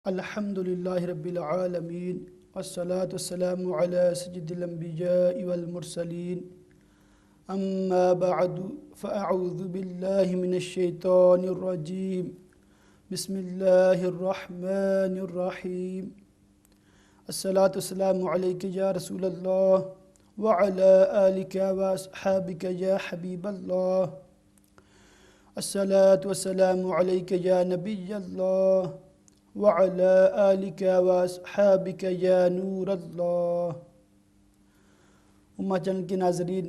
الحمدللہ رب العالمین والصلاة والسلام علی سید الانبیاء والمرسلین اما بعد فاعوذ باللہ من الشیطان الرجیم بسم اللہ الرحمن الرحیم الصلاة والسلام علیک یا رسول اللہ وعلی آلک واصحابک یا حبیب اللہ الصلاة والسلام علیک یا نبی اللہ وعلى آلك واصحابك یا نور اللہ۔ امہ چینل کے ناظرین،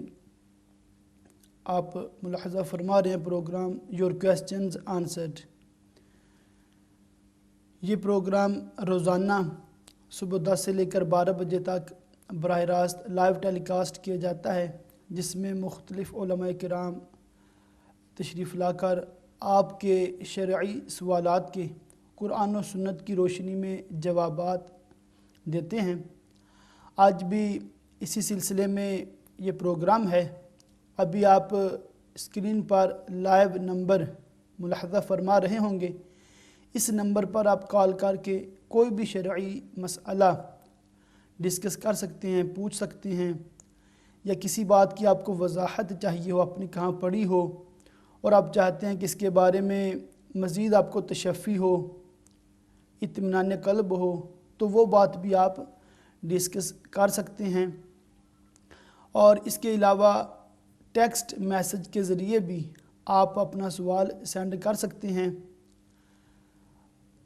آپ ملاحظہ فرما رہے ہیں پروگرام یور کویسچنز آنسرڈ۔ یہ پروگرام روزانہ صبح 10 سے لے کر 12 بجے تک براہ راست لائیو ٹیلی کاسٹ کیا جاتا ہے، جس میں مختلف علماء کرام تشریف لا کر آپ کے شرعی سوالات کے قرآن و سنت کی روشنی میں جوابات دیتے ہیں۔ آج بھی اسی سلسلے میں یہ پروگرام ہے۔ ابھی آپ اسکرین پر لائیو نمبر ملاحظہ فرما رہے ہوں گے۔ اس نمبر پر آپ کال کر کے کوئی بھی شرعی مسئلہ ڈسکس کر سکتے ہیں، پوچھ سکتے ہیں، یا کسی بات کی آپ کو وضاحت چاہیے ہو، اپنی کہاں پڑھی ہو اور آپ چاہتے ہیں کہ اس کے بارے میں مزید آپ کو تشفی ہو، اطمینان قلب ہو، تو وہ بات بھی آپ ڈسکس کر سکتے ہیں۔ اور اس کے علاوہ ٹیکسٹ میسج کے ذریعے بھی آپ اپنا سوال سینڈ کر سکتے ہیں۔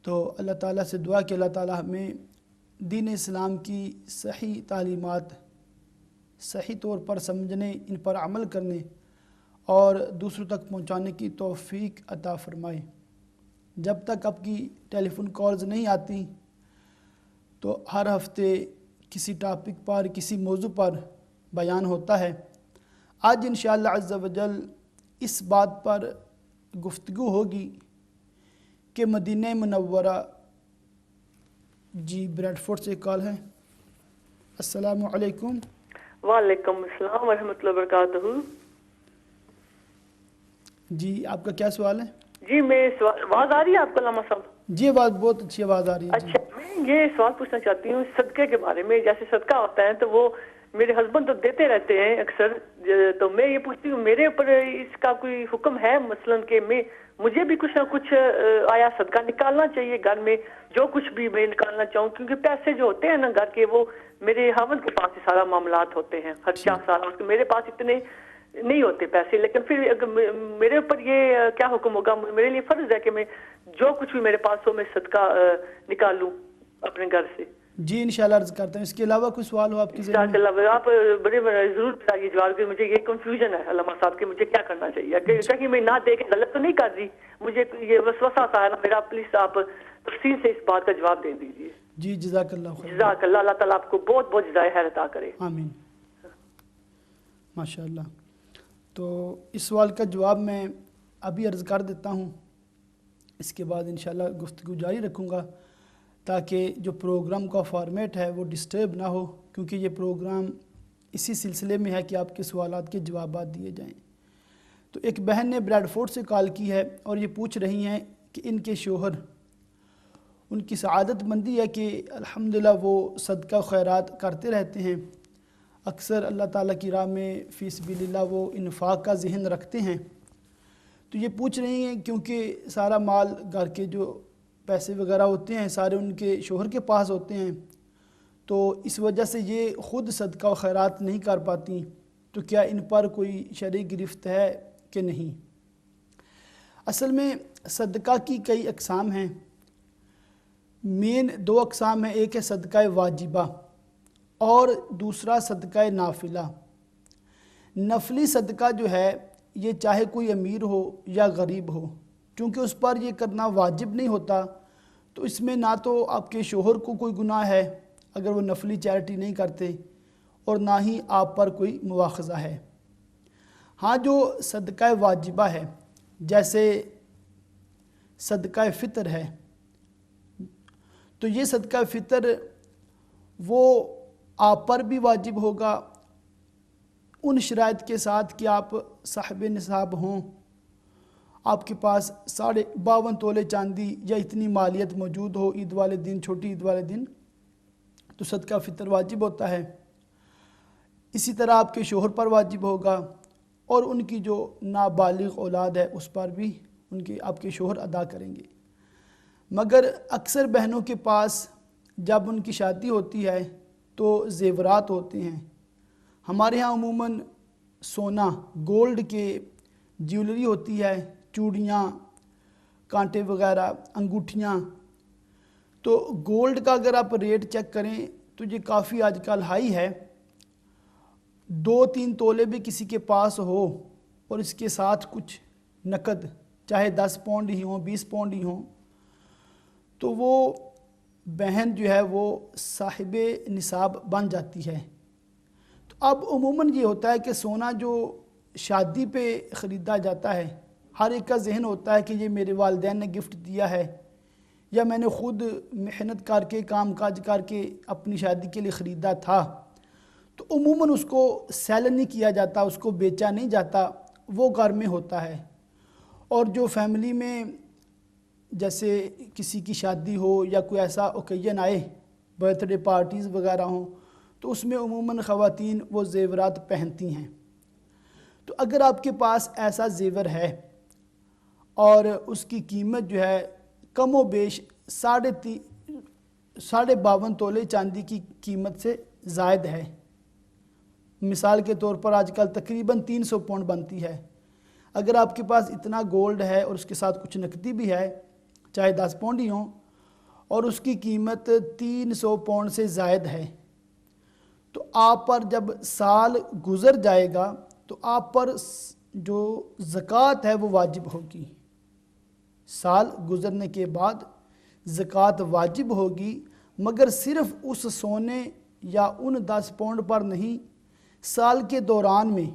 تو اللہ تعالیٰ سے دعا کہ اللہ تعالیٰ ہمیں دین اسلام کی صحیح تعلیمات صحیح طور پر سمجھنے، ان پر عمل کرنے اور دوسروں تک پہنچانے کی توفیق عطا فرمائے۔ جب تک آپ کی ٹیلی فون کالز نہیں آتی تو ہر ہفتے کسی ٹاپک پر، کسی موضوع پر بیان ہوتا ہے۔ آج انشاءاللہ عز و جل اس بات پر گفتگو ہوگی کہ مدینہ منورہ، جی بریڈ فورڈ سے کال ہے۔ السلام علیکم۔ وعلیکم السلام ورحمۃ اللہ وبرکاتہ۔ جی آپ کا کیا سوال ہے؟ جی میں آواز آ رہی ہے آپ کو علامہ صاحب؟ جی آواز بہت اچھی آواز آ رہی ہے۔ اچھا، میں یہ سوال پوچھنا چاہتی ہوں صدقے کے بارے میں۔ جیسے صدقہ ہوتا ہے تو وہ میرے ہسبینڈ تو دیتے رہتے ہیں اکثر، تو میں یہ پوچھتی ہوں میرے اوپر اس کا کوئی حکم ہے، مثلاً کہ مجھے بھی کچھ نہ کچھ آیا صدقہ نکالنا چاہیے گھر میں، جو کچھ بھی میں نکالنا چاہوں، کیونکہ پیسے جو ہوتے ہیں نا گھر کے، وہ میرے خاوند کے پاس ہی سارا معاملات ہوتے ہیں، خرچہ سارا، میرے پاس اتنے نہیں ہوتے پیسے۔ لیکن پھر اگر میرے اوپر یہ کیا حکم ہوگا، میرے لیے فرض ہے کہ میں جو کچھ بھی میرے پاس ہو میں صدقہ نکالوں اپنے گھر سے؟ جی انشاءاللہ عرض کرتا ہوں۔ اس کے علاوہ کوئی سوال ہو آپ کی ذہن میں؟ آپ بڑے ضرور بتائیے جواب، کہ مجھے یہ کنفیوژن ہے علامہ صاحب کہ مجھے کیا کرنا چاہیے، کہیں میں نہ دے کے غلط تو نہیں کر رہی، مجھے یہ وسوسہ سا ہے نا میرا، پلیز آپ تفصیل سے اس بات کا جواب دے دیجیے۔ جی جزاک اللہ خیر۔ جزاک اللہ، اللہ تعالیٰ آپ کو بہت بہت جزائے خیر عطا کرے۔ آمین۔ ماشاءاللہ۔ تو اس سوال کا جواب میں ابھی عرض کر دیتا ہوں، اس کے بعد انشاءاللہ گفتگو جاری رکھوں گا تاکہ جو پروگرام کا فارمیٹ ہے وہ ڈسٹرب نہ ہو، کیونکہ یہ پروگرام اسی سلسلے میں ہے کہ آپ کے سوالات کے جوابات دیے جائیں۔ تو ایک بہن نے بریڈ فورڈ سے کال کی ہے اور یہ پوچھ رہی ہیں کہ ان کے شوہر، ان کی سعادت مندی ہے کہ الحمدللہ وہ صدقہ خیرات کرتے رہتے ہیں، اکثر اللہ تعالیٰ کی راہ میں فی سبیل اللہ وہ انفاق کا ذہن رکھتے ہیں۔ تو یہ پوچھ رہی ہیں کیونکہ سارا مال، گھر کے جو پیسے وغیرہ ہوتے ہیں سارے ان کے شوہر کے پاس ہوتے ہیں، تو اس وجہ سے یہ خود صدقہ و خیرات نہیں کر پاتی، تو کیا ان پر کوئی شرعی گرفت ہے کہ نہیں؟ اصل میں صدقہ کی کئی اقسام ہیں، مین 2 اقسام ہیں، ایک ہے صدقہ واجبہ اور دوسرا صدقہ نافلہ۔ نفلی صدقہ جو ہے یہ چاہے کوئی امیر ہو یا غریب ہو، کیونکہ اس پر یہ کرنا واجب نہیں ہوتا، تو اس میں نہ تو آپ کے شوہر کو کوئی گناہ ہے اگر وہ نفلی چیریٹی نہیں کرتے، اور نہ ہی آپ پر کوئی مواخذہ ہے۔ ہاں جو صدقہ واجبہ ہے، جیسے صدقہ فطر ہے، تو یہ صدقہ فطر وہ آپ پر بھی واجب ہوگا ان شرائط کے ساتھ کہ آپ صاحب نصاب ہوں، آپ کے پاس 52.5 تولے چاندی یا اتنی مالیت موجود ہو عید والے دن، چھوٹی عید والے دن، تو صدقہ فطر واجب ہوتا ہے۔ اسی طرح آپ کے شوہر پر واجب ہوگا، اور ان کی جو نابالغ اولاد ہے اس پر بھی آپ کے شوہر ادا کریں گے۔ مگر اکثر بہنوں کے پاس جب ان کی شادی ہوتی ہے تو زیورات ہوتے ہیں۔ ہمارے ہاں عموماً سونا، گولڈ کے جیولری ہوتی ہے، چوڑیاں، کانٹے وغیرہ، انگوٹھیاں۔ تو گولڈ کا اگر آپ ریٹ چیک کریں تو یہ کافی آج کل ہائی ہے۔ 2-3 تولے بھی کسی کے پاس ہو اور اس کے ساتھ کچھ نقد، چاہے 10 پاؤنڈ ہی ہوں، 20 پاؤنڈ ہی ہوں، تو وہ بہن جو ہے وہ صاحب نصاب بن جاتی ہے۔ تو اب عموماً یہ ہوتا ہے کہ سونا جو شادی پہ خریدا جاتا ہے، ہر ایک کا ذہن ہوتا ہے کہ یہ میرے والدین نے گفٹ دیا ہے، یا میں نے خود محنت کر کے کام کاج کر کے اپنی شادی کے لیے خریدا تھا۔ تو عموماً اس کو سیل نہیں کیا جاتا، اس کو بیچا نہیں جاتا، وہ گھر میں ہوتا ہے۔ اور جو فیملی میں جیسے کسی کی شادی ہو یا کوئی ایسا اوکیجن آئے، برتھ ڈے پارٹیز وغیرہ ہوں، تو اس میں عموماً خواتین وہ زیورات پہنتی ہیں۔ تو اگر آپ کے پاس ایسا زیور ہے اور اس کی قیمت جو ہے کم و بیش 52.5 تولے چاندی کی قیمت سے زائد ہے، مثال کے طور پر آج کل تقریباً 300 پاؤنڈ بنتی ہے، اگر آپ کے پاس اتنا گولڈ ہے اور اس کے ساتھ کچھ نقدی بھی ہے، چاہے 10 پاؤنڈ ہی ہوں، اور اس کی قیمت 300 پاؤنڈ سے زائد ہے، تو آپ پر جب سال گزر جائے گا تو آپ پر جو زکوٰۃ ہے وہ واجب ہوگی۔ سال گزرنے کے بعد زکوٰۃ واجب ہوگی، مگر صرف اس سونے یا ان 10 پاؤنڈ پر نہیں، سال کے دوران میں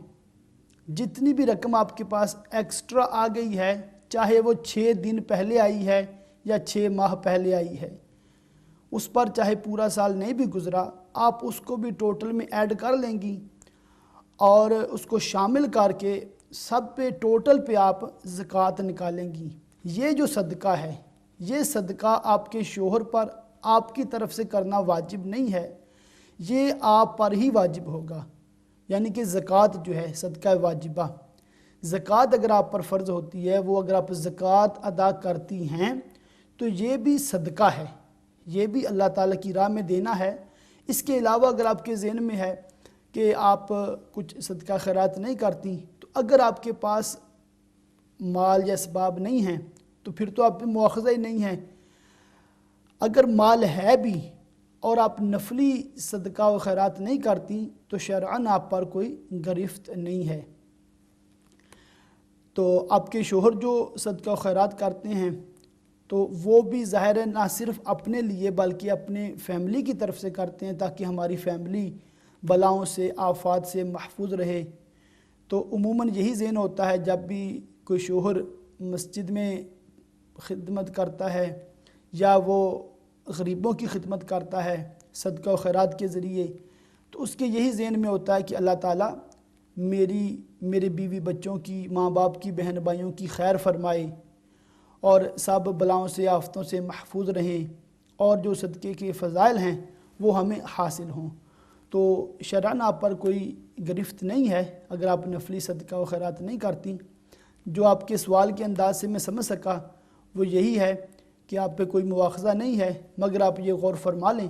جتنی بھی رقم آپ کے پاس ایکسٹرا آ گئی ہے، چاہے وہ 6 دن پہلے آئی ہے یا 6 ماہ پہلے آئی ہے، اس پر چاہے پورا سال نہیں بھی گزرا، آپ اس کو بھی ٹوٹل میں ایڈ کر لیں گی اور اس کو شامل کر کے سب پہ ٹوٹل پہ آپ زکوٰۃ نکالیں گی۔ یہ جو صدقہ ہے، یہ صدقہ آپ کے شوہر پر آپ کی طرف سے کرنا واجب نہیں ہے، یہ آپ پر ہی واجب ہوگا۔ یعنی کہ زکوٰۃ جو ہے صدقہ واجبہ، زکوٰۃ اگر آپ پر فرض ہوتی ہے، وہ اگر آپ زکوٰۃ ادا کرتی ہیں تو یہ بھی صدقہ ہے، یہ بھی اللہ تعالیٰ کی راہ میں دینا ہے۔ اس کے علاوہ اگر آپ کے ذہن میں ہے کہ آپ کچھ صدقہ خیرات نہیں کرتی، تو اگر آپ کے پاس مال یا اسباب نہیں ہیں تو پھر تو آپ پہ مواخذہ ہی نہیں ہے۔ اگر مال ہے بھی اور آپ نفلی صدقہ و خیرات نہیں کرتی تو شرعاً آپ پر کوئی گرفت نہیں ہے۔ تو آپ کے شوہر جو صدقہ و خیرات کرتے ہیں تو وہ بھی ظاہر ہے نہ صرف اپنے لیے بلکہ اپنے فیملی کی طرف سے کرتے ہیں، تاکہ ہماری فیملی بلاؤں سے، آفات سے محفوظ رہے۔ تو عموماً یہی ذہن ہوتا ہے جب بھی کوئی شوہر مسجد میں خدمت کرتا ہے یا وہ غریبوں کی خدمت کرتا ہے صدقہ و خیرات کے ذریعے، تو اس کے یہی ذہن میں ہوتا ہے کہ اللہ تعالیٰ میرے بیوی بچوں کی، ماں باپ کی، بہن بھائیوں کی خیر فرمائے اور سب بلاؤں سے، آفتوں سے محفوظ رہیں، اور جو صدقے کے فضائل ہیں وہ ہمیں حاصل ہوں۔ تو شرعاً آپ پر کوئی گرفت نہیں ہے اگر آپ نفلی صدقہ و خیرات نہیں کرتی۔ جو آپ کے سوال کے انداز سے میں سمجھ سکا وہ یہی ہے کہ آپ پہ کوئی مواخذہ نہیں ہے، مگر آپ یہ غور فرما لیں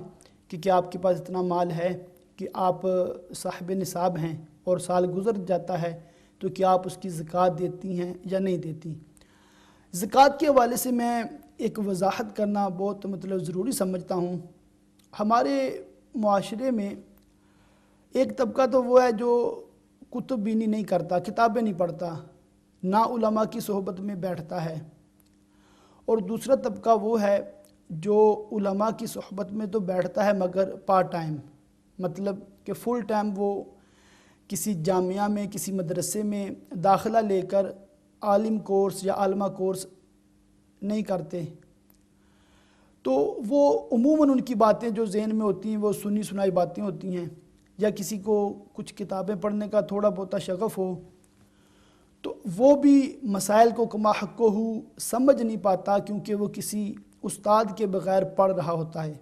کہ کیا آپ کے پاس اتنا مال ہے کہ آپ صاحب نصاب ہیں اور سال گزر جاتا ہے، تو کیا آپ اس کی زکوٰۃ دیتی ہیں یا نہیں دیتی۔ زکوٰۃ کے حوالے سے میں ایک وضاحت کرنا بہت ضروری سمجھتا ہوں۔ ہمارے معاشرے میں ایک طبقہ تو وہ ہے جو کتب بینی نہیں کرتا، کتابیں نہیں پڑھتا، نہ علماء کی صحبت میں بیٹھتا ہے، اور دوسرا طبقہ وہ ہے جو علماء کی صحبت میں تو بیٹھتا ہے مگر پارٹ ٹائم، مطلب کہ فل ٹائم وہ کسی جامعہ میں، کسی مدرسے میں داخلہ لے کر عالم کورس یا عالمہ کورس نہیں کرتے۔ تو وہ عموماً ان کی باتیں جو ذہن میں ہوتی ہیں وہ سنی سنائی باتیں ہوتی ہیں، یا کسی کو کچھ کتابیں پڑھنے کا تھوڑا بہت شغف ہو تو وہ بھی مسائل کو کما حق ہو سمجھ نہیں پاتا، کیونکہ وہ کسی استاد کے بغیر پڑھ رہا ہوتا ہے۔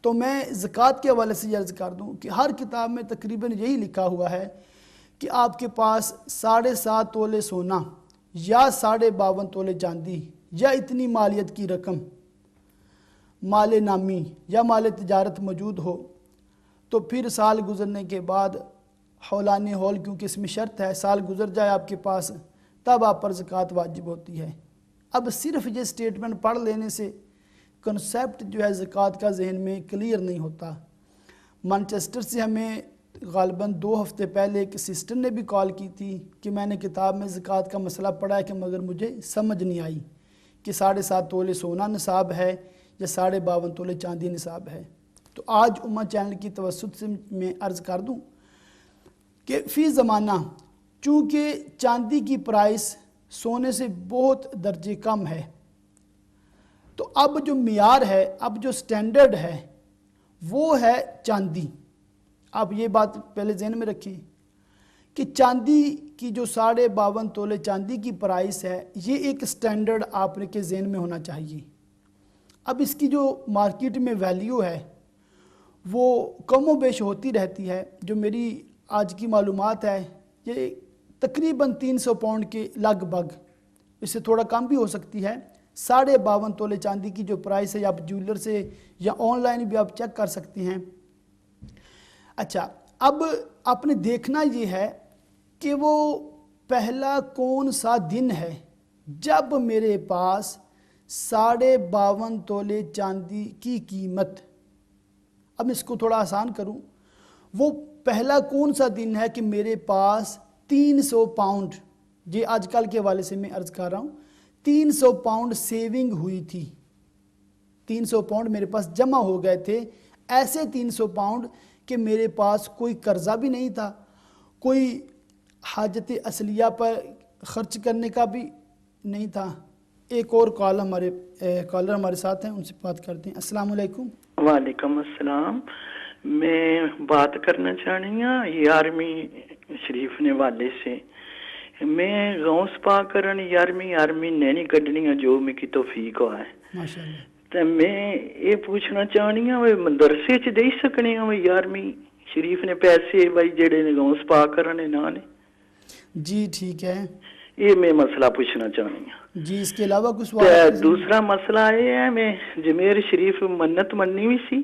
تو میں زکوٰۃ کے حوالے سے یہ عرض کر دوں کہ ہر کتاب میں تقریباً یہی لکھا ہوا ہے کہ آپ کے پاس 7.5 تولے سونا یا 52.5 تولے چاندی یا اتنی مالیت کی رقم مال نامی یا مال تجارت موجود ہو، تو پھر سال گزرنے کے بعد حولانی ہول، کیونکہ اس میں شرط ہے سال گزر جائے آپ کے پاس، تب آپ پر زکوٰۃ واجب ہوتی ہے۔ اب صرف یہ سٹیٹمنٹ پڑھ لینے سے کنسیپٹ جو ہے زکوٰۃ کا ذہن میں کلیئر نہیں ہوتا۔ مانچسٹر سے ہمیں غالباً 2 ہفتے پہلے ایک سسٹر نے بھی کال کی تھی کہ میں نے کتاب میں زکوٰۃ کا مسئلہ پڑھا ہے کہ مگر مجھے سمجھ نہیں آئی کہ 7.5 تولے سونا نصاب ہے یا 52.5 تولے چاندی نصاب ہے۔ تو آج امہ چینل کی توسط سے میں عرض کر دوں کہ فی زمانہ چونکہ چاندی کی پرائس سونے سے بہت درجے کم ہے، تو اب جو معیار ہے، اب جو سٹینڈرڈ ہے وہ ہے چاندی۔ آپ یہ بات پہلے ذہن میں رکھیں کہ چاندی کی جو 52.5 تولے چاندی کی پرائس ہے، یہ ایک سٹینڈرڈ آپ کے ذہن میں ہونا چاہیے۔ اب اس کی جو مارکیٹ میں ویلیو ہے وہ کم و بیش ہوتی رہتی ہے۔ جو میری آج کی معلومات ہے یہ تقریباً 300 پاؤنڈ کے لگ بھگ، اس سے تھوڑا کم بھی ہو سکتی ہے۔ 52.5 تولے چاندی کی جو پرائس ہے، آپ جیولر سے یا آن لائن بھی آپ چیک کر سکتے ہیں۔ اچھا، اب آپ نے دیکھنا یہ ہے کہ وہ پہلا کون سا دن ہے جب میرے پاس 52.5 تولے چاندی کی قیمت، اب اس کو تھوڑا آسان کروں، وہ پہلا کون سا دن ہے کہ میرے پاس 300 پاؤنڈ، یہ آج کل کے حوالے سے میں عرض کر رہا ہوں، 300 پاؤنڈ سیونگ ہوئی تھی، 300 پاؤنڈ میرے پاس جمع ہو گئے تھے، ایسے 300 پاؤنڈ کہ میرے پاس کوئی قرضہ بھی نہیں تھا، کوئی حاجت اصلیہ پر خرچ کرنے کا بھی نہیں تھا۔ ایک اور کالر ہمارے ساتھ ہیں، ان سے بات کرتے ہیں۔ السلام علیکم۔ وعلیکم السلام۔ میں بات کرنا چاہنی ہوں 11ویں شریف نے والے سے۔ میں غوث پاک کرن 11ویں نہیں کڈنی ہے جو میں کی توفیق ہوا ہے ماشاءاللہ۔ تو میں یہ پوچھنا چاہنی ہوں مدرسے چ دے سکنے ہوں 11ویں شریف نے پیسے بھائی جڑے نے غوث پاک کرن نا نے؟ جی ٹھیک ہے، یہ میں مسئلہ پوچھنا چاہنی ہوں۔ جی اس کے علاوہ کچھ سوال؟ دوسرا مسئلہ یہ ہے میں جمیر شریف منت مننی بھی سی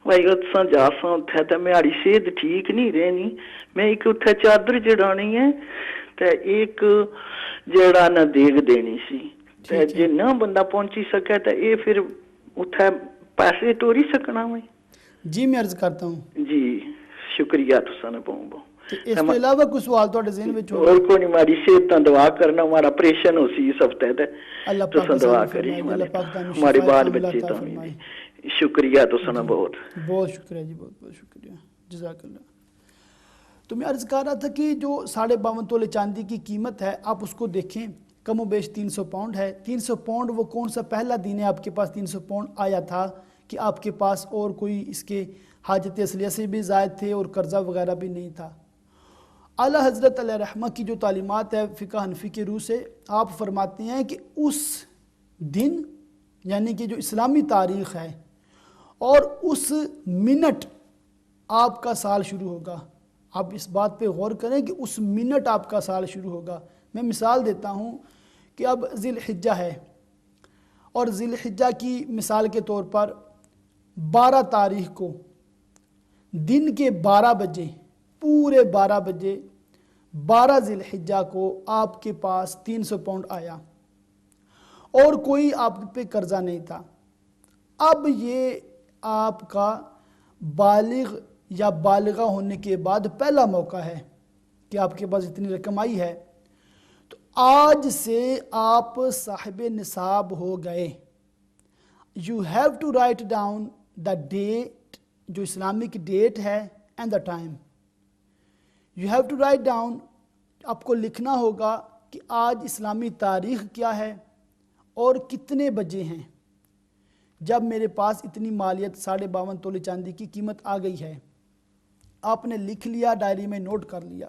بھائی اتساں جاساں اتھے تے میری صحت ٹھیک نہیں رہنی، میں ایک اتھے چادر چڑھانی ہے تے ایک جڑا نہ دیگ دینی سی تے جے نہ بندہ پہنچی سکے تے اے پھر اتھے پیسے توری سکنا میں؟ جی میں عرض کرتا ہوں۔ جی شکریہ تساں نے بہت بہت۔ اس کے علاوہ کچھ سوال تھوڑے ذہن میں چھوڑ؟ اور کوئی نہیں، ہماری صحت تا دعا کرنا، ہمارا آپریشن ہو سی اس ہفتے تے اللہ پاک دعا کری ہمارے بال بچے تو شکریہ تساں نے بہت بہت شکریہ جی، بہت بہت شکریہ، جزاک اللہ۔ تو میں عرض کر رہا تھا کہ جو 52.5 تولے چاندی کی قیمت ہے آپ اس کو دیکھیں، کم و بیش 300 پاؤنڈ ہے۔ 300 پاؤنڈ وہ کون سا پہلا دن ہے آپ کے پاس 300 پاؤنڈ آیا تھا کہ آپ کے پاس اور کوئی اس کے حاجت اصلیہ سے بھی زائد تھے اور قرضہ وغیرہ بھی نہیں تھا۔ اعلیٰ حضرت علیہ رحمہ کی جو تعلیمات ہے فقہ حنفی کے روح سے، آپ فرماتے ہیں کہ اس دن یعنی کہ جو اسلامی تاریخ ہے اور اس منٹ آپ کا سال شروع ہوگا۔ آپ اس بات پہ غور کریں کہ اس منٹ آپ کا سال شروع ہوگا۔ میں مثال دیتا ہوں کہ اب ذی الحجہ ہے اور ذی الحجہ کی مثال کے طور پر 12 تاریخ کو دن کے 12 بجے، پورے 12 بجے 12 ذی الحجہ کو آپ کے پاس 300 پاؤنڈ آیا اور کوئی آپ پہ قرضہ نہیں تھا۔ اب یہ آپ کا بالغ یا بالغہ ہونے کے بعد پہلا موقع ہے کہ آپ کے پاس اتنی رقم آئی ہے، تو آج سے آپ صاحب نصاب ہو گئے۔ You have to write down the date, جو اسلامک ڈیٹ ہے، and the time. You have to write down, آپ کو لکھنا ہوگا کہ آج اسلامی تاریخ کیا ہے اور کتنے بجے ہیں جب میرے پاس اتنی مالیت 52.5 تولے چاندی کی قیمت آ گئی ہے۔ آپ نے لکھ لیا، ڈائری میں نوٹ کر لیا۔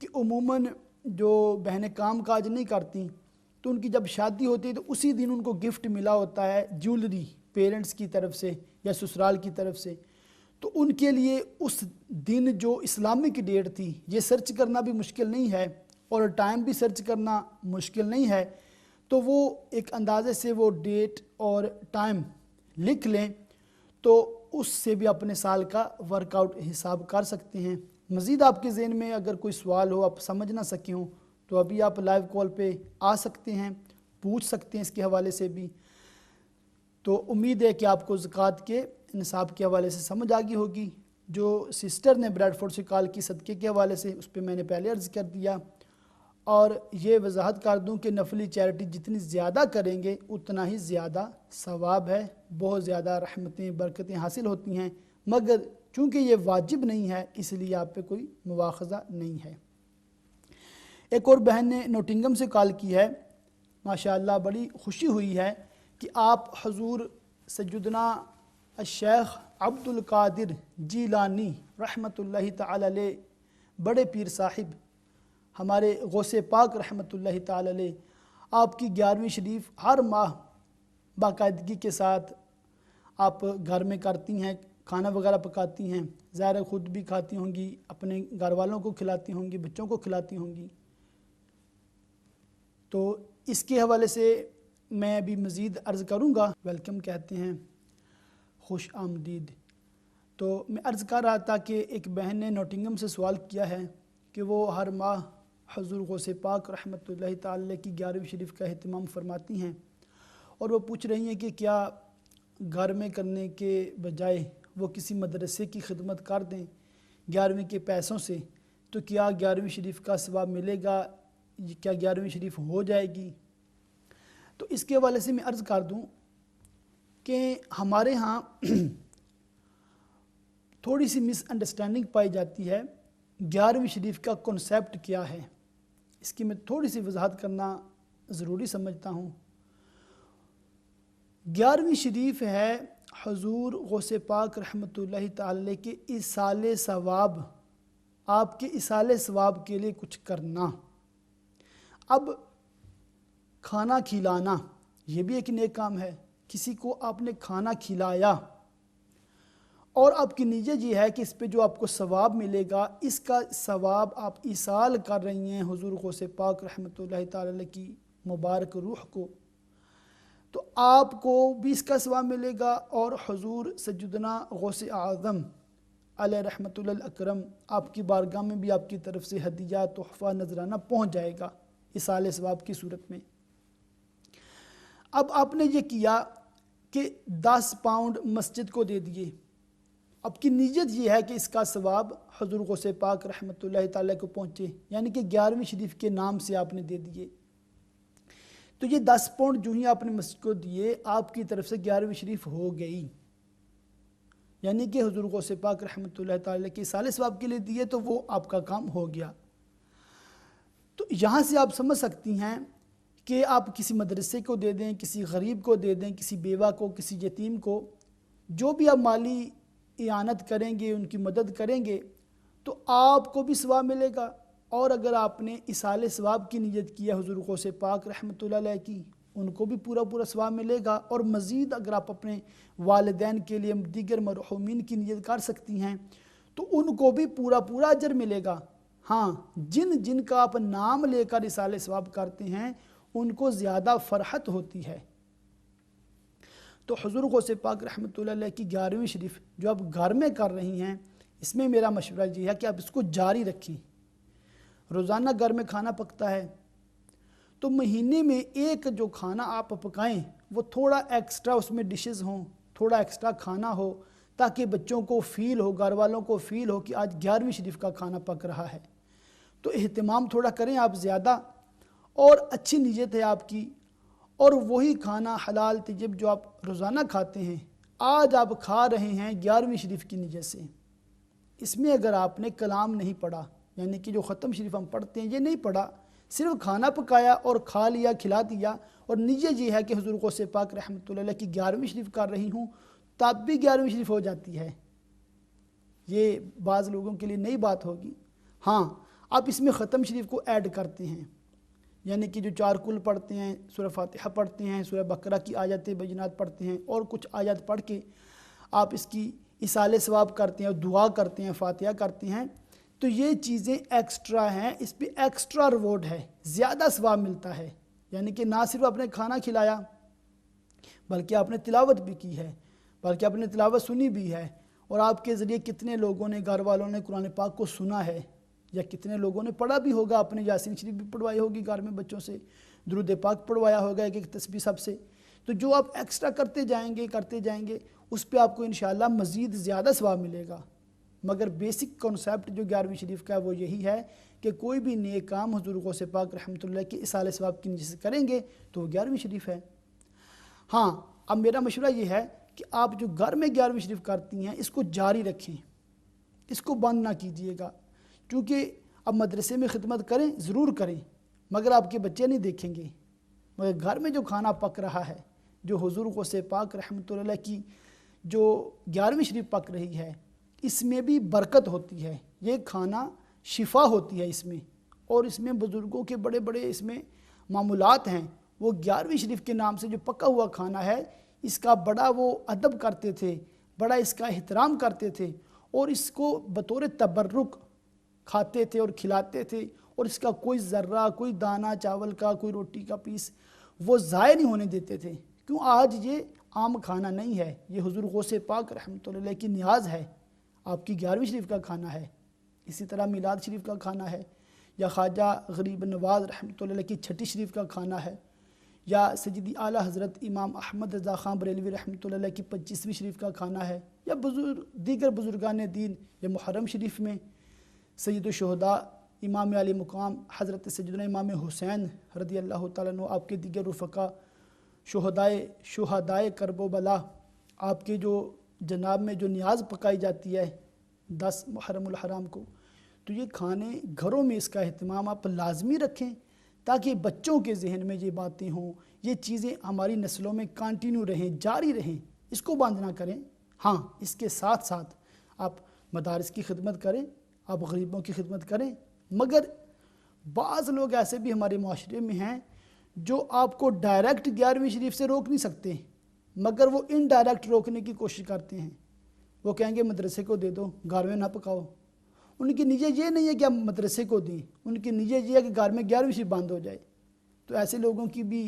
کہ عموماً جو بہنیں کام کاج نہیں کرتی تو ان کی جب شادی ہوتی ہے تو اسی دن ان کو گفٹ ملا ہوتا ہے جیولری پیرنٹس کی طرف سے یا سسرال کی طرف سے، تو ان کے لیے اس دن جو اسلامک ڈیٹ تھی یہ سرچ کرنا بھی مشکل نہیں ہے اور ٹائم بھی سرچ کرنا مشکل نہیں ہے، تو وہ ایک اندازے سے وہ ڈیٹ اور ٹائم لکھ لیں تو اس سے بھی اپنے سال کا ورک آؤٹ حساب کر سکتے ہیں۔ مزید آپ کے ذہن میں اگر کوئی سوال ہو، آپ سمجھ نہ سکے ہوں، تو ابھی آپ لائیو کال پہ آ سکتے ہیں، پوچھ سکتے ہیں اس کے حوالے سے بھی۔ تو امید ہے کہ آپ کو زکوٰۃ کے نصاب کے حوالے سے سمجھ آ گئی ہوگی۔ جو سسٹر نے بریڈ فورڈ سے کال کی صدقے کے حوالے سے، اس پہ میں نے پہلے عرض کر دیا، اور یہ وضاحت کر دوں کہ نفلی چیریٹی جتنی زیادہ کریں گے اتنا ہی زیادہ ثواب ہے، بہت زیادہ رحمتیں برکتیں حاصل ہوتی ہیں، مگر چونکہ یہ واجب نہیں ہے اس لیے آپ پہ کوئی مواخذہ نہیں ہے۔ ایک اور بہن نے نوٹنگم سے کال کی ہے، ماشاءاللہ بڑی خوشی ہوئی ہے کہ آپ حضور سیدنا الشیخ عبد القادر جیلانی رحمۃ اللہ تعالی علیہ، بڑے پیر صاحب ہمارے غوث پاک رحمۃ اللہ تعالی علیہ، آپ کی 11ویں شریف ہر ماہ باقاعدگی کے ساتھ آپ گھر میں کرتی ہیں، کھانا وغیرہ پکاتی ہیں، ظاہر خود بھی کھاتی ہوں گی، اپنے گھر والوں کو کھلاتی ہوں گی، بچوں کو کھلاتی ہوں گی۔ تو اس کے حوالے سے میں ابھی مزید عرض کروں گا۔ ویلکم کہتے ہیں، خوش آمدید۔ تو میں عرض کر رہا تھا کہ ایک بہن نے نوٹنگم سے سوال کیا ہے کہ وہ ہر ماہ حضور غوث پاک رحمۃ اللہ تعالی کی 11ویں شریف کا اہتمام فرماتی ہیں، اور وہ پوچھ رہی ہیں کہ کیا گھر میں کرنے کے بجائے وہ کسی مدرسے کی خدمت کر دیں 11ویں کے پیسوں سے، تو کیا 11ویں شریف کا ثواب ملے گا، کیا 11ویں شریف ہو جائے گی؟ تو اس کے حوالے سے میں عرض کر دوں کہ ہمارے ہاں تھوڑی سی مس انڈرسٹینڈنگ پائی جاتی ہے 11ویں شریف کا کنسیپٹ کیا ہے، اس کی میں تھوڑی سی وضاحت کرنا ضروری سمجھتا ہوں۔ 11ویں شریف ہے حضور غوث پاک رحمۃ اللہ تعالی کے ایصال ثواب، آپ کے ایصال ثواب کے لیے کچھ کرنا۔ اب کھانا کھلانا یہ بھی ایک نیک کام ہے، کسی کو آپ نے کھانا کھلایا اور آپ کی نیت یہ ہے کہ اس پہ جو آپ کو ثواب ملے گا، اس کا ثواب آپ ایصال کر رہی ہیں حضور غوث پاک رحمۃ اللہ تعالی کی مبارک روح کو، تو آپ کو بھی اس کا ثواب ملے گا، اور حضور سیدنا غوث اعظم علیہ رحمۃ اللہ اکرم آپ کی بارگاہ میں بھی آپ کی طرف سے ہدیہ تحفہ نذرانہ پہنچ جائے گا ایصال ثواب کی صورت میں۔ اب آپ نے یہ کیا کہ 10 پاؤنڈ مسجد کو دے دیے، اب کی نیت یہ ہے کہ اس کا ثواب حضور غوث پاک رحمۃ اللہ تعالی کو پہنچے، یعنی کہ 11ویں شریف کے نام سے آپ نے دے دیے، تو یہ 10 پاؤنڈ جو ہی آپ نے مسجد کو دیے آپ کی طرف سے 11ویں شریف ہو گئی، یعنی کہ حضور غوث پاک رحمۃ اللہ تعالی کے ایصال ثواب کے لیے دیے تو وہ آپ کا کام ہو گیا۔ تو یہاں سے آپ سمجھ سکتی ہیں کہ آپ کسی مدرسے کو دے دیں، کسی غریب کو دے دیں، کسی بیوہ کو، کسی یتیم کو، جو بھی آپ مالی اعانت کریں گے، ان کی مدد کریں گے تو آپ کو بھی ثواب ملے گا، اور اگر آپ نے ایصال ثواب کی نیت کی ہے حضور غوث پاک رحمۃ اللہ علیہ کی، ان کو بھی پورا ثواب ملے گا، اور مزید اگر آپ اپنے والدین کے لیے دیگر مرحومین کی نیت کر سکتی ہیں تو ان کو بھی پورا اجر ملے گا۔ ہاں، جن کا آپ نام لے کر ایصال ثواب کرتے ہیں ان کو زیادہ فرحت ہوتی ہے۔ تو حضور غوث پاک رحمۃ اللہ علیہ کی 11ویں شریف جو آپ گھر میں کر رہی ہیں، اس میں میرا مشورہ یہ ہے کہ آپ اس کو جاری رکھیں۔ روزانہ گھر میں کھانا پکتا ہے تو مہینے میں ایک جو کھانا آپ پکائیں وہ تھوڑا ایکسٹرا اس میں ڈشز ہوں، تھوڑا ایکسٹرا کھانا ہو، تاکہ بچوں کو فیل ہو، گھر والوں کو فیل ہو کہ آج 11ویں شریف کا کھانا پک رہا ہے۔ تو اہتمام تھوڑا کریں آپ زیادہ، اور اچھی نیت ہے آپ کی، اور وہی کھانا حلال طیب جو آپ روزانہ کھاتے ہیں آج آپ کھا رہے ہیں 11ویں شریف کی نیت سے۔ اس میں اگر آپ نے کلام نہیں پڑھا، یعنی کہ جو ختم شریف ہم پڑھتے ہیں یہ نہیں پڑھا، صرف کھانا پکایا اور کھا لیا، کھلا دیا، اور نیت یہ ہے کہ حضور غوث پاک رحمۃ اللہ علیہ کی 11ویں شریف کر رہی ہوں، تب بھی 11ویں شریف ہو جاتی ہے۔ یہ بعض لوگوں کے لیے نئی بات ہوگی۔ ہاں، آپ اس میں ختم شریف کو ایڈ کرتے ہیں، یعنی کہ جو 4 کل پڑھتے ہیں، سورہ فاتحہ پڑھتے ہیں، سورہ بقرہ کی آیات بینات پڑھتے ہیں اور کچھ آیات پڑھ کے آپ اس کی اصالِ ثواب کرتے ہیں اور دعا کرتے ہیں، فاتحہ کرتے ہیں، تو یہ چیزیں ایکسٹرا ہیں، اس پہ ایکسٹرا ریوارڈ ہے، زیادہ ثواب ملتا ہے۔ یعنی کہ نہ صرف آپ نے کھانا کھلایا بلکہ آپ نے تلاوت بھی کی ہے، بلکہ آپ نے تلاوت سنی بھی ہے، اور آپ کے ذریعے کتنے لوگوں نے، گھر والوں نے قرآن پاک کو سنا ہے، یا کتنے لوگوں نے پڑھا بھی ہوگا، اپنے یاسین شریف بھی پڑھوائی ہوگی گھر میں بچوں سے، درود پاک پڑھوایا ہوگا ایک ایک تسبیح سب سے۔ تو جو آپ ایکسٹرا کرتے جائیں گے اس پہ آپ کو انشاءاللہ مزید زیادہ ثواب ملے گا۔ مگر بیسک کنسیپٹ جو 11ویں شریف کا ہے وہ یہی ہے کہ کوئی بھی نیک کام حضور غوث پاک رحمۃ اللہ کے اصالِ ثواب کی نیت سے کریں گے تو وہ 11ویں شریف ہے۔ ہاں، اب میرا مشورہ یہ ہے کہ آپ جو گھر میں 11ویں شریف کرتی ہیں اس کو جاری رکھیں، اس کو بند نہ کیجیے گا، کیونکہ اب مدرسے میں خدمت کریں، ضرور کریں، مگر آپ کے بچے نہیں دیکھیں گے، مگر گھر میں جو کھانا پک رہا ہے، جو حضور غوث پاک رحمۃ اللہ کی جو 11ویں شریف پک رہی ہے، اس میں بھی برکت ہوتی ہے، یہ کھانا شفا ہوتی ہے اس میں، اور اس میں بزرگوں کے بڑے بڑے اس میں معمولات ہیں۔ وہ 11ویں شریف کے نام سے جو پکا ہوا کھانا ہے، اس کا بڑا وہ ادب کرتے تھے، بڑا اس کا احترام کرتے تھے، اور اس کو بطور تبرک کھاتے تھے اور کھلاتے تھے، اور اس کا کوئی ذرہ، کوئی دانہ چاول کا، کوئی روٹی کا پیس وہ ضائع نہیں ہونے دیتے تھے۔ کیوں؟ آج یہ عام کھانا نہیں ہے، یہ حضور غوث پاک رحمۃ اللہ کی نیاز ہے، آپ کی 11ویں شریف کا کھانا ہے۔ اسی طرح میلاد شریف کا کھانا ہے، یا خواجہ غریب نواز رحمۃ اللہ کی 6 شریف کا کھانا ہے، یا سیدی اعلیٰ حضرت امام احمد رضا خان بریلوی رحمۃ اللہ کی 25ویں شریف کا کھانا ہے، یا دیگر بزرگان دین، یا محرم شریف میں سید الشہداء امام علی مقام حضرت سیدنا امام حسین رضی اللہ تعالیٰ عنہ، آپ کے دیگر رفقا شہدائے کرب و بلا، آپ کے جو جناب میں جو نیاز پکائی جاتی ہے 10 محرم الحرام کو، تو یہ کھانے گھروں میں اس کا اہتمام آپ لازمی رکھیں، تاکہ بچوں کے ذہن میں یہ باتیں ہوں، یہ چیزیں ہماری نسلوں میں کنٹینیو رہیں، جاری رہیں، اس کو بند نہ کریں۔ ہاں، اس کے ساتھ ساتھ آپ مدارس کی خدمت کریں، آپ غریبوں کی خدمت کریں، مگر بعض لوگ ایسے بھی ہمارے معاشرے میں ہیں جو آپ کو ڈائریکٹ 11ویں شریف سے روک نہیں سکتے، مگر وہ انڈائریکٹ روکنے کی کوشش کرتے ہیں۔ وہ کہیں گے مدرسے کو دے دو، گھر میں نہ پکاؤ۔ ان کی نیت یہ نہیں ہے کہ ہم مدرسے کو دیں، ان کی نیت یہ ہے کہ گھر میں 11ویں شریف بند ہو جائے۔ تو ایسے لوگوں کی بھی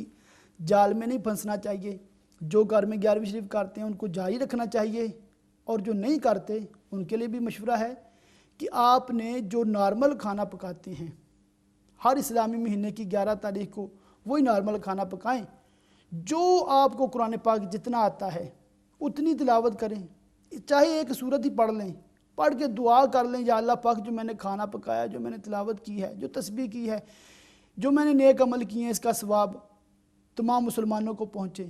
جال میں نہیں پھنسنا چاہیے۔ جو گھر میں 11ویں شریف کرتے ہیں ان کو جاری رکھنا چاہیے، اور جو نہیں کرتے ان کے لیے بھی مشورہ ہے کہ آپ نے جو نارمل کھانا پکاتے ہیں ہر اسلامی مہینے کی 11 تاریخ کو، وہی نارمل کھانا پکائیں، جو آپ کو قرآن پاک جتنا آتا ہے اتنی تلاوت کریں، چاہے ایک سورت ہی پڑھ لیں، پڑھ کے دعا کر لیں، یا اللہ پاک جو میں نے کھانا پکایا، جو میں نے تلاوت کی ہے، جو تسبیح کی ہے، جو میں نے نیک عمل کیے ہیں، اس کا ثواب تمام مسلمانوں کو پہنچے،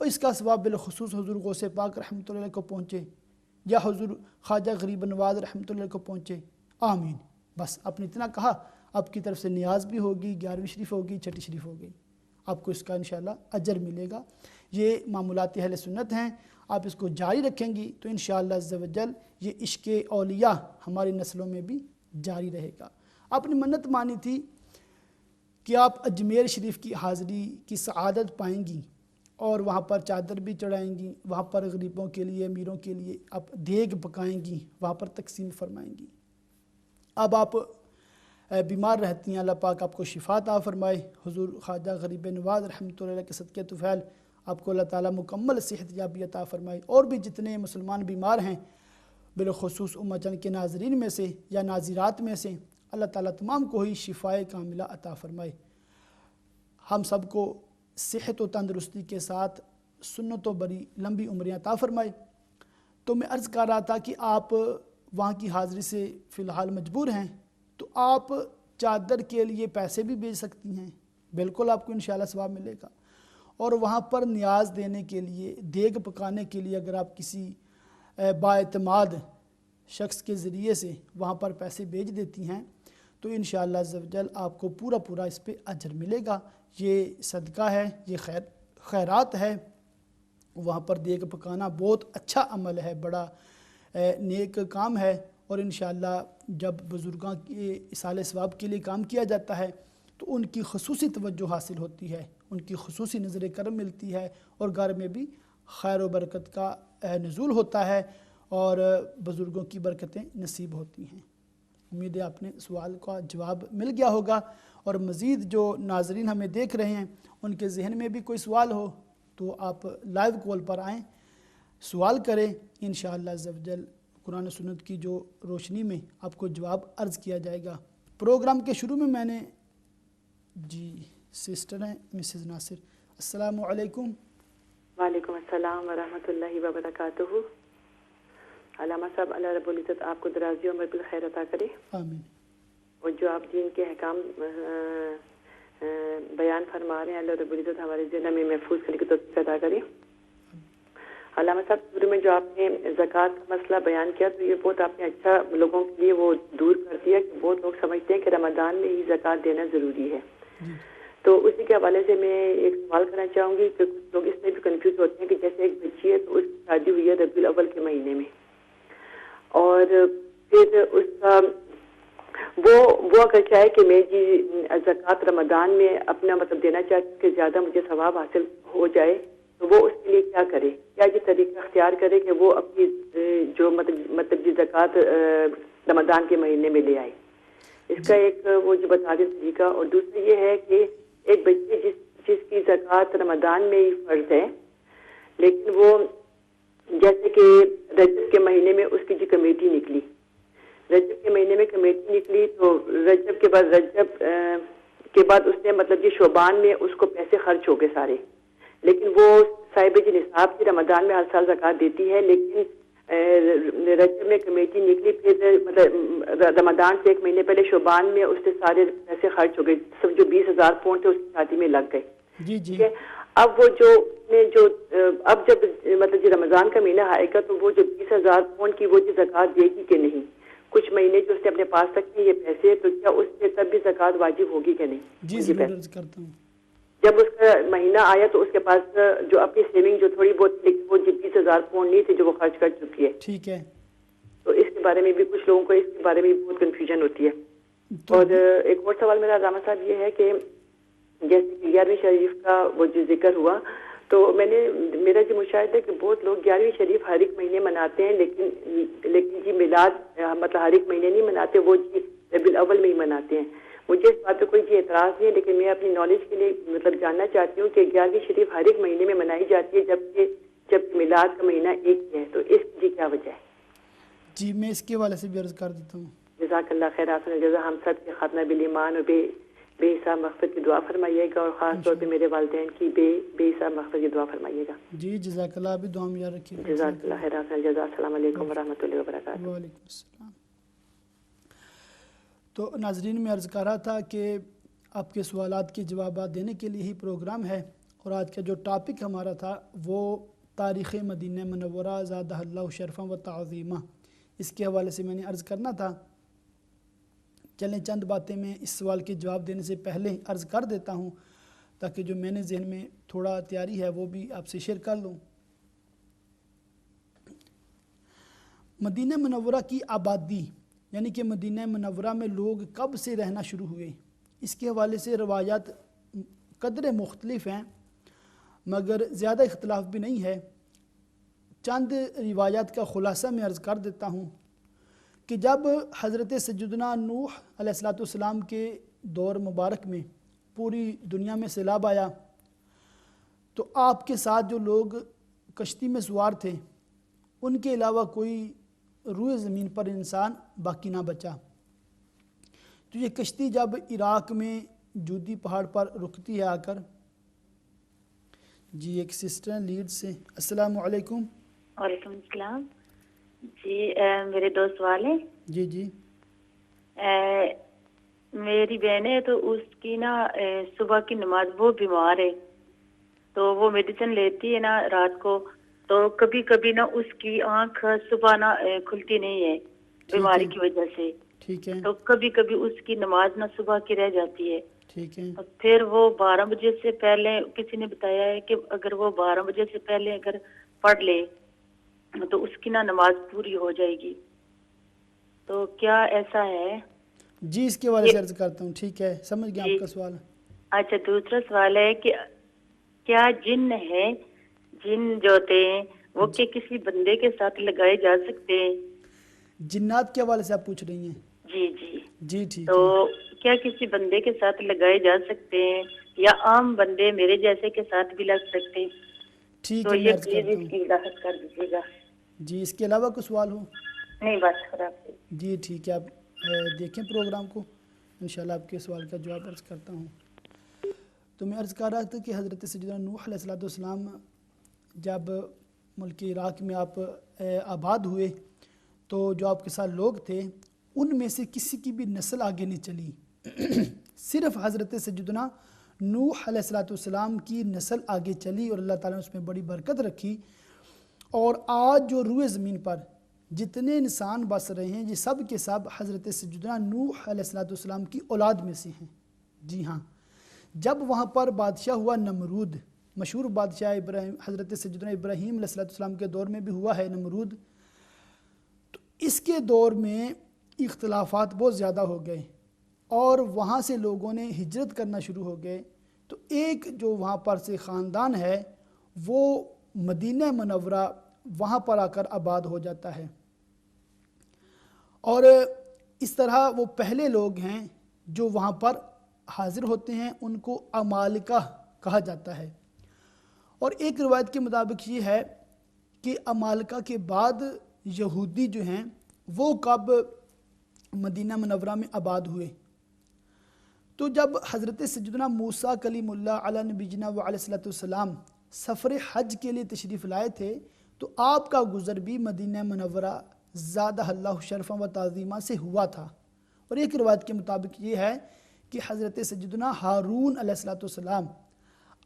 اور اس کا ثواب بالخصوص حضور غوث پاک رحمۃ اللہ کو پہنچے، یا حضور خواجہ غریب نواز رحمۃ اللہ کو پہنچے، آمین۔ بس آپ نے اتنا کہا، آپ کی طرف سے نیاز بھی ہوگی، 11ویں شریف ہوگی، 6 شریف ہوگی، آپ کو اس کا انشاءاللہ اجر ملے گا۔ یہ معمولات اہل سنت ہیں، آپ اس کو جاری رکھیں گی تو انشاءاللہ عز و جل یہ عشق اولیاء ہماری نسلوں میں بھی جاری رہے گا۔ آپ نے منت مانی تھی کہ آپ اجمیر شریف کی حاضری کی سعادت پائیں گی، اور وہاں پر چادر بھی چڑھائیں گی، وہاں پر غریبوں کے لیے، امیروں کے لیے آپ دیگ پکائیں گی، وہاں پر تقسیم فرمائیں گی۔ اب آپ بیمار رہتی ہیں، اللہ پاک آپ کو شفا عطا فرمائے، حضور خواجہ غریب نواز رحمۃ اللہ کے صدقے طفیل آپ کو اللہ تعالیٰ مکمل صحت یابی عطا فرمائے، اور بھی جتنے مسلمان بیمار ہیں بالخصوص امت جن کے ناظرین میں سے یا ناظرات میں سے، اللہ تعالیٰ تمام کو ہی شفائے کاملہ عطا فرمائے، ہم سب کو صحت و تندرستی کے ساتھ سنت و بری لمبی عمریں عطا فرمائے۔ تو میں عرض کر رہا تھا کہ آپ وہاں کی حاضری سے فی الحال مجبور ہیں، تو آپ چادر کے لیے پیسے بھی بھیج سکتی ہیں، بالکل آپ کو انشاءاللہ ثواب ملے گا، اور وہاں پر نیاز دینے کے لیے، دیگ پکانے کے لیے اگر آپ کسی بااعتماد شخص کے ذریعے سے وہاں پر پیسے بھیج دیتی ہیں تو انشاءاللہ عز و جل آپ کو پورا اس پہ اجر ملے گا۔ یہ صدقہ ہے، یہ خیرات ہے، وہاں پر دیگ پکانا بہت اچھا عمل ہے، بڑا نیک کام ہے، اور انشاءاللہ جب بزرگاں کے ایصال ثواب کے لیے کام کیا جاتا ہے تو ان کی خصوصی توجہ حاصل ہوتی ہے، ان کی خصوصی نظر کرم ملتی ہے، اور گھر میں بھی خیر و برکت کا نزول ہوتا ہے اور بزرگوں کی برکتیں نصیب ہوتی ہیں۔ امید ہے آپ نے سوال کا جواب مل گیا ہوگا، اور مزید جو ناظرین ہمیں دیکھ رہے ہیں ان کے ذہن میں بھی کوئی سوال ہو تو آپ لائیو کال پر آئیں، سوال کریں، انشاءاللہ عز و جل قرآن و سنت کی جو روشنی میں آپ کو جواب عرض کیا جائے گا۔ پروگرام کے شروع میں نے جی سسٹر ہیں مسز ناصر، السلام علیکم۔ وعلیکم السلام ورحمۃ اللہ وبرکاتہ۔ علامہ صاحب، اللہ رب العزت آپ کو درازی عمر بالخیر عطا کرے، آمین۔ اور جو آپ دین کے احکام بیان فرما رہے ہیں، اللہ رب العزت ہمارے ذہن میں محفوظ کرنے کی توفیق عطا کرے۔ علامہ صاحب، شروع میں جو آپ نے زکوٰۃ کا مسئلہ بیان کیا تو یہ بہت آپ نے اچھا لوگوں کے لیے وہ دور کر دیا کہ بہت لوگ سمجھتے ہیں کہ رمضان میں ہی زکوٰۃ دینا ضروری ہے۔ تو اسی کے حوالے سے میں ایک سوال کرنا چاہوں گی کہ کچھ لوگ اس میں بھی کنفیوز ہوتے ہیں کہ جیسے ایک بچی ہے تو اس کی شادی ہوئی ہے ربیع الاول کے مہینے میں، اور پھر اس کا وہ اگر چاہے کہ میں جی زکوٰۃ رمضان میں اپنا مطلب دینا چاہتی ہوں کہ زیادہ مجھے ثواب حاصل ہو جائے، تو وہ اس کے لیے کیا کرے؟ کیا یہ طریقہ اختیار کرے کہ وہ اپنی جو مطلب جی زکوٰۃ رمضان کے مہینے میں لے آئے؟ اس کا ایک وہ جو بتا دیں طریقہ۔ اور دوسرا یہ ہے کہ ایک بچی جس کی زکوٰۃ رمضان میں ہی فرض ہے، لیکن وہ جیسے کہ رجب کے مہینے میں اس کی جو کمیٹی نکلی، رجب کے مہینے میں کمیٹی نکلی تو رجب کے بعد اس نے مطلب یہ شعبان میں اس کو پیسے خرچ ہو گئے سارے، لیکن وہ صاحب جی نصاب کی رمضان میں ہر سال زکوٰۃ دیتی ہے، لیکن رجب میں کمیٹی نکلی، پھر مطلب رمضان سے ایک مہینے پہلے شعبان میں اس سے سارے پیسے خرچ ہو گئے، سب جو 20,000 پاؤنڈ تھے اس کی شادی میں لگ گئے۔ جی جی۔ اب وہ اب جب مطلب جو رمضان کا مہینہ آئے گا تو وہ جو 20,000 پاؤنڈ کی وہ جو زکوٰۃ دے گی کہ نہیں؟ کچھ مہینے جو اس نے اپنے پاس رکھے یہ پیسے، تو کیا اس سے تب بھی زکوٰۃ واجب ہوگی کہ نہیں؟ جی ضرور عرض کرتا ہوں۔ جب اس کا مہینہ آیا تو اس کے پاس جو اپنی سیونگ جو تھوڑی بہت تھی وہ 20,000 پاؤنڈ نہیں تھی جو وہ خرچ کر چکی ہے، ٹھیک ہے، تو اس کے بارے میں بھی کچھ لوگوں کو اس کے بارے میں بہت کنفیوژن ہوتی ہے۔ اور ایک اور سوال میرا علامہ صاحب یہ ہے کہ جیسے کہ 11ویں شریف کا وہ جو ذکر ہوا تو میرا جو مشاہدہ ہے کہ بہت لوگ 11ویں شریف ہر ایک مہینے مناتے ہیں، لیکن جی میلاد مطلب ہر ایک مہینے نہیں مناتے، وہ جی ربیع الاول میں ہی مناتے ہیں۔ مجھے اس بات پہ کوئی جی اعتراض نہیں ہے، لیکن میں اپنی نالج کے لیے مطلب جاننا چاہتی ہوں کہ 11ویں شریف ہر ایک مہینے میں منائی جاتی ہے جب میلاد کا مہینہ ایک ہی ہے، تو اس کی جی کیا وجہ ہے؟ جی میں اس کے حوالے سے بھی عرض کر دیتا ہوں۔ جزاک اللہ خیر، حسن الجزا، ہم سب کے خاتمہ بالایمان اور بے حساب مغفرت کی دعا فرمائیے گا، اور خاص طور پہ میرے والدین کی بے حساب مغفرت کی دعا فرمائیے گا۔ جی جزاک اللہ، بھی دعا میں یاد رکھیے گا۔ جزاک اللہ خیر، حسن الجزا۔ السلام علیکم ورحمۃ اللہ وبرکاتہ۔ وعلیکم السلام۔ تو ناظرین میں عرض کر رہا تھا کہ آپ کے سوالات کے جوابات دینے کے لیے ہی پروگرام ہے، اور آج کا جو ٹاپک ہمارا تھا وہ تاریخ مدینہ منورہ زادہ اللہ شرفا و تعظیمہ، اس کے حوالے سے میں نے عرض کرنا تھا۔ چلیں چند باتیں میں اس سوال کے جواب دینے سے پہلے عرض کر دیتا ہوں تاکہ جو میں نے ذہن میں تھوڑا تیاری ہے وہ بھی آپ سے شیئر کر لوں۔ مدینہ منورہ کی آبادی یعنی کہ مدینہ منورہ میں لوگ کب سے رہنا شروع ہوئے، اس کے حوالے سے روایات قدر مختلف ہیں، مگر زیادہ اختلاف بھی نہیں ہے۔ چند روایات کا خلاصہ میں عرض کر دیتا ہوں کہ جب حضرت سیدنا نوح علیہ السلام کے دور مبارک میں پوری دنیا میں سیلاب آیا تو آپ کے ساتھ جو لوگ کشتی میں سوار تھے ان کے علاوہ کوئی روئے زمین پر انسان باقی نہ بچا۔ تو یہ کشتی جب عراق میں جودی پہاڑ پر رکتی ہے آ کر، جی ایک سسٹر لیڈ سے، السلام علیکم۔ وعلیکم السلام جی، میرے دو سوال ہیں۔ جی جی۔ میری بہن ہے تو اس کی نا صبح کی نماز، وہ بیمار ہے تو وہ میڈیسن لیتی ہے نا رات کو، تو کبھی کبھی نا اس کی آنکھ صبح نا کھلتی نہیں ہے بیماری کی وجہ سے، ٹھیک ہے، تو کبھی کبھی اس کی نماز نا صبح کی رہ جاتی ہے۔ ٹھیک ہے، پھر وہ 12 بجے سے پہلے، کسی نے بتایا ہے کہ اگر وہ 12 بجے سے پہلے اگر پڑھ لے تو اس کی نا نماز پوری ہو جائے گی۔ تو کیا ایسا ہے؟ جی اس کے حوالے سے عرض کرتا ہوں. ٹھیک ہے, سمجھ گیا آپ کا سوال. اچھا, دوسرا سوال ہے کہ کیا جن ہے, جن جو ہوتے ہیں وہ کہ کسی بندے کے ساتھ لگائے جا سکتے ہیں؟ جنات کے حوالے سے آپ پوچھ رہی ہیں؟ جی جی. جی ٹھیک تو ہے. کیا کسی بندے کے ساتھ لگائے جا سکتے ہیں یا عام بندے میرے جیسے کے ساتھ بھی لگ سکتے ہیں؟ ٹھیک تو ہے, میں یہ عرض پلیز کرتا اس ہوں. کی وضاحت کر دیجیے گا. جی اس کے علاوہ کوئی سوال ہو؟ نہیں بس خراب. جی ٹھیک ہے, آپ دیکھیں پروگرام کو, انشاءاللہ آپ کے سوال کا جواب عرض کرتا ہوں. تو میں عرض کر رہا تھا کہ حضرت سیدنا نوح علیہ السلام جب ملک عراق میں آپ آباد ہوئے تو جو آپ کے ساتھ لوگ تھے ان میں سے کسی کی بھی نسل آگے نہیں چلی. صرف حضرت سیدنا نوح علیہ السلام کی نسل آگے چلی اور اللہ تعالیٰ نے اس میں بڑی برکت رکھی. اور آج جو روئے زمین پر جتنے انسان بس رہے ہیں یہ سب کے سب حضرت سیدنا نوح علیہ السلام کی اولاد میں سے ہیں. جی ہاں, جب وہاں پر بادشاہ ہوا نمرود, مشہور بادشاہ ابراہیم, حضرت سیدنا ابراہیم علیہ السلام کے دور میں بھی ہوا ہے نمرود, تو اس کے دور میں اختلافات بہت زیادہ ہو گئے اور وہاں سے لوگوں نے ہجرت کرنا شروع ہو گئے. تو ایک جو وہاں پر سے خاندان ہے وہ مدینہ منورہ وہاں پر آ کر آباد ہو جاتا ہے, اور اس طرح وہ پہلے لوگ ہیں جو وہاں پر حاضر ہوتے ہیں, ان کو عمالقہ کہا جاتا ہے. اور ایک روایت کے مطابق یہ ہے کہ عمالقہ کے بعد یہودی جو ہیں وہ کب مدینہ منورہ میں آباد ہوئے. تو جب حضرت سیدنا موسیٰ کلیم اللہ علیہ نبینا و علیہ السلام سفر حج کے لیے تشریف لائے تھے تو آپ کا گزر بھی مدینہ منورہ زادہ اللہ شرفا و تعظیمہ سے ہوا تھا. اور ایک روایت کے مطابق یہ ہے کہ حضرت سیدنا ہارون علیہ السلام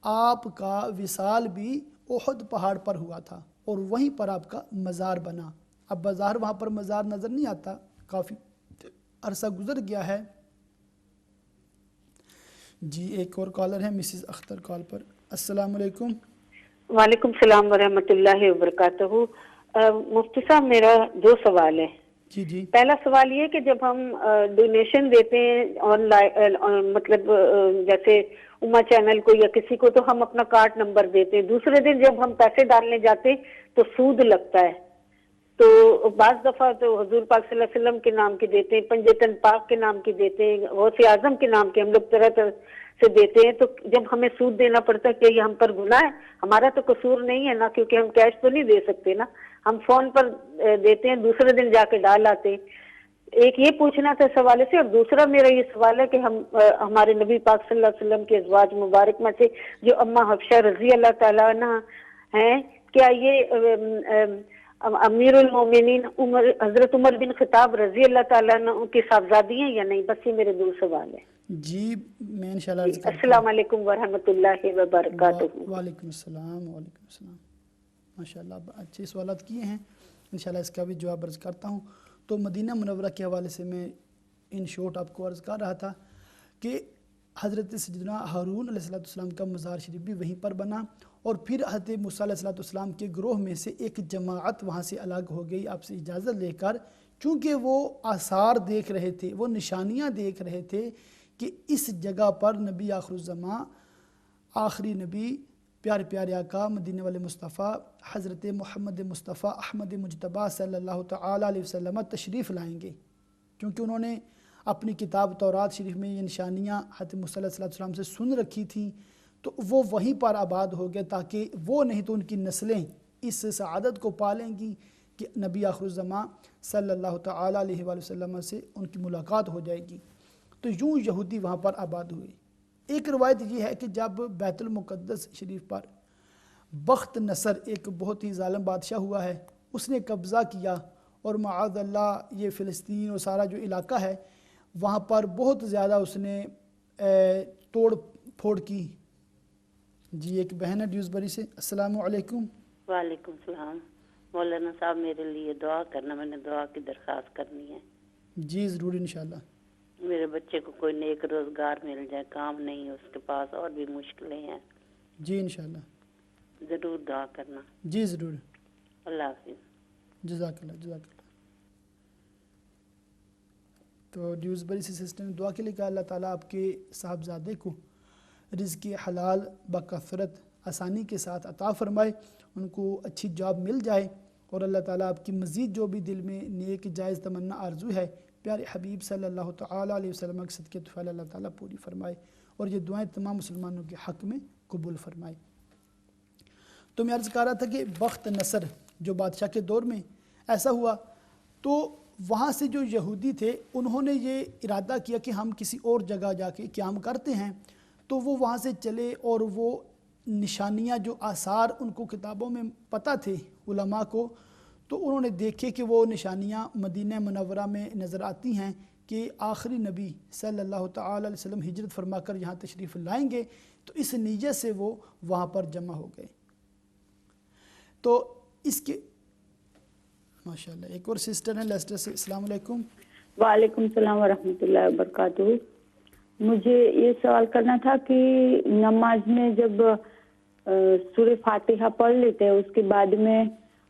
آپ کا وصال بھی احد پہاڑ پر ہوا تھا اور وہیں پر آپ کا مزار بنا. اب بظاہر وہاں پر مزار نظر نہیں آتا, کافی عرصہ گزر گیا ہے. جی ایک اور کالر ہے مسز اختر کال پر. السلام علیکم. وعلیکم السلام ورحمۃ اللہ وبرکاتہ. مفتی صاحب میرا 2 سوال ہے. جی جی. پہلا سوال یہ کہ جب ہم ڈونیشن دیتے ہیں آن لائن, مطلب جیسے اما چینل کو یا کسی کو, تو ہم اپنا کارڈ نمبر دیتے ہیں, دوسرے دن جب ہم پیسے ڈالنے جاتے تو سود لگتا ہے. تو بعض دفعہ تو حضور پاک صلی اللہ علیہ وسلم کے نام کی دیتے ہیں, پنجتن پاک کے نام کی دیتے ہیں, غوث اعظم کے نام کے ہم لوگ طرح طرح سے دیتے ہیں. تو جب ہمیں سود دینا پڑتا ہے کہ یہ ہم پر گناہ ہے؟ ہمارا تو قصور نہیں ہے نا, کیونکہ ہم کیش تو نہیں دے سکتے نا, ہم فون پر دیتے ہیں, دوسرے دن جا کے ڈال آتے ہیں. ایک یہ پوچھنا تھا اس حوالے سے. اور دوسرا میرا یہ سوال ہے کہ ہمارے نبی پاک صلی اللہ علیہ وسلم کے ازواج مبارک میں سے جو اما حفصہ رضی اللہ تعالیٰ عنہ ہیں, کیا یہ امیر المومنین حضرت عمر بن خطاب رضی اللہ تعالیٰ عنہ کی صاحبزادی ہیں یا نہیں؟ بس یہ میرے 2 سوال ہیں. جی میں انشاءاللہ عرض کرتا ہوں. السلام علیکم ورحمۃ اللہ وبرکاتہ. وعلیکم السلام. وعلیکم السلام. ماشاءاللہ اچھے سوالات کیے ہیں, انشاءاللہ اس کا بھی جواب عرض کرتا ہوں. تو مدینہ منورہ کے حوالے سے میں ان شورٹ آپ کو عرض کر رہا تھا کہ حضرت سیدنا ہارون علیہ السلام کا مزار شریف بھی وہیں پر بنا, اور پھر حضرت موسیٰ علیہ السلام کے گروہ میں سے ایک جماعت وہاں سے الگ ہو گئی آپ سے اجازت لے کر, چونکہ وہ آثار دیکھ رہے تھے, وہ نشانیاں دیکھ رہے تھے کہ اس جگہ پر نبی آخر الزماں, آخری نبی, پیارے پیارے آقا مدینے والے مصطفیٰ حضرت محمد مصطفیٰ احمد مجتبیٰ صلی اللہ تعالیٰ علیہ وسلم تشریف لائیں گے. کیونکہ انہوں نے اپنی کتاب تورات شریف میں یہ نشانیاں حضرت موسیٰ علیہ السلام سے سن رکھی تھیں, تو وہ وہیں پر آباد ہو گئے, تاکہ وہ نہیں تو ان کی نسلیں اس سعادت کو پالیں گی کہ نبی آخر الزماں صلی اللہ تعالیٰ علیہ وآلہ وسلم سے ان کی ملاقات ہو جائے گی. تو یوں یہودی وہاں پر آباد ہوئے. ایک روایت یہ ہے کہ جب بیت المقدس شریف پر بخت نصر ایک بہت ہی ظالم بادشاہ ہوا ہے, اس نے قبضہ کیا, اور معاذ اللہ یہ فلسطین اور سارا جو علاقہ ہے وہاں پر بہت زیادہ اس نے توڑ پھوڑ کی. جی ایک بہن ہے ڈیوزبری سے. السلام علیکم. وعلیکم السلام. مولانا صاحب میرے لیے دعا کرنا, میں نے دعا کی درخواست کرنی ہے. جی ضرور انشاءاللہ. میرے بچے کو کوئی نیک روزگار مل جائے, کام نہیں ہے اس کے پاس, اور بھی مشکلیں ہیں. جی انشاءاللہ ضرور دعا کرنا. جی ضرور. اللہ حافظ. جزاک اللہ. جزاک اللہ. تو ڈیوزبری سے سسٹر نے دعا کے لیے کہا اللہ تعالیٰ آپ کے صاحبزادے کو رزق حلال بکثرت آسانی کے ساتھ عطا فرمائے، ان کو اچھی جاب مل جائے، اور اللہ تعالیٰ آپ کی مزید جو بھی دل میں نیک جائز تمنا آرزو ہے پیارے حبیب صلی اللہ تعالیٰ علیہ وسلم کے صدقے طفیل اللہ تعالیٰ پوری فرمائے، اور یہ دعائیں تمام مسلمانوں کے حق میں قبول فرمائے۔ تو میں عرض کر رہا تھا کہ بخت نصر جو بادشاہ کے دور میں ایسا ہوا، تو وہاں سے جو یہودی تھے انہوں نے یہ ارادہ کیا کہ ہم کسی اور جگہ جا کے قیام کرتے ہیں، تو وہ وہاں سے چلے، اور وہ نشانیاں جو آثار ان کو کتابوں میں پتہ تھے علماء کو، تو انہوں نے دیکھے کہ وہ نشانیاں مدینہ منورہ میں نظر آتی ہیں کہ آخری نبی صلی اللہ تعالی علیہ وسلم ہجرت فرما کر یہاں تشریف لائیں گے، تو اس نیت سے وہ وہاں پر جمع ہو گئے۔ تو اس کے ماشاءاللہ ایک اور سسٹر ہیں لیسٹر سے، السلام علیکم۔ وعلیکم السلام ورحمۃ اللہ وبرکاتہ۔ مجھے یہ سوال کرنا تھا کہ نماز میں جب سورہ فاتحہ پڑھ لیتے ہیں اس کے بعد میں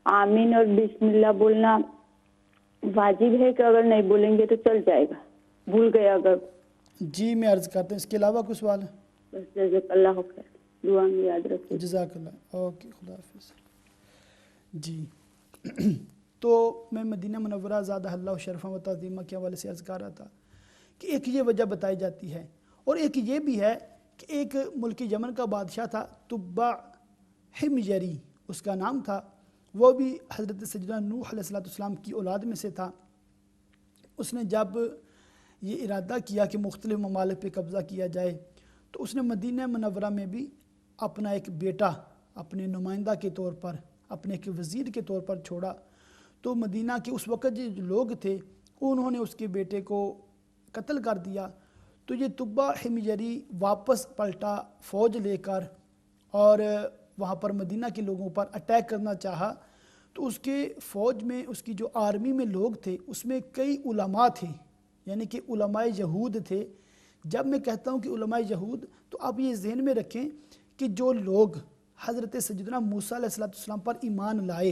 آمین اور بسم اللہ بولنا واجب ہے کہ اگر نہیں بولیں گے تو چل جائے گا، بھول گیا اگر؟ جی میں عرض کرتا ہوں، اس کے علاوہ کوئی سوال ہے؟ بس جزاک اللہ خیر، دعا میں یاد رکھیں۔ جزاک اللہ، اوکے، خدا حافظ۔ جی تو میں مدینہ منورہ زادہ اللہ شرفہ و تعظیمہ کے حوالے سے عرض کر رہا تھا کہ ایک یہ وجہ بتائی جاتی ہے، اور ایک یہ بھی ہے کہ ایک ملک یمن کا بادشاہ تھا تبع حمجری اس کا نام تھا، وہ بھی حضرت سیدنا نوح علیہ السلام کی اولاد میں سے تھا۔ اس نے جب یہ ارادہ کیا کہ مختلف ممالک پہ قبضہ کیا جائے، تو اس نے مدینہ منورہ میں بھی اپنا ایک بیٹا اپنے نمائندہ کے طور پر، اپنے ایک وزیر کے طور پر چھوڑا۔ تو مدینہ کے اس وقت جو لوگ تھے انہوں نے اس کے بیٹے کو قتل کر دیا، تو یہ تبع حمجری واپس پلٹا فوج لے کر، اور وہاں پر مدینہ کے لوگوں پر اٹیک کرنا چاہا۔ تو اس کے فوج میں، اس کی جو آرمی میں لوگ تھے اس میں کئی علماء تھے، یعنی کہ علماء یہود تھے۔ جب میں کہتا ہوں کہ علماء یہود، تو آپ یہ ذہن میں رکھیں کہ جو لوگ حضرت سیدنا موسیٰ علیہ السلام پر ایمان لائے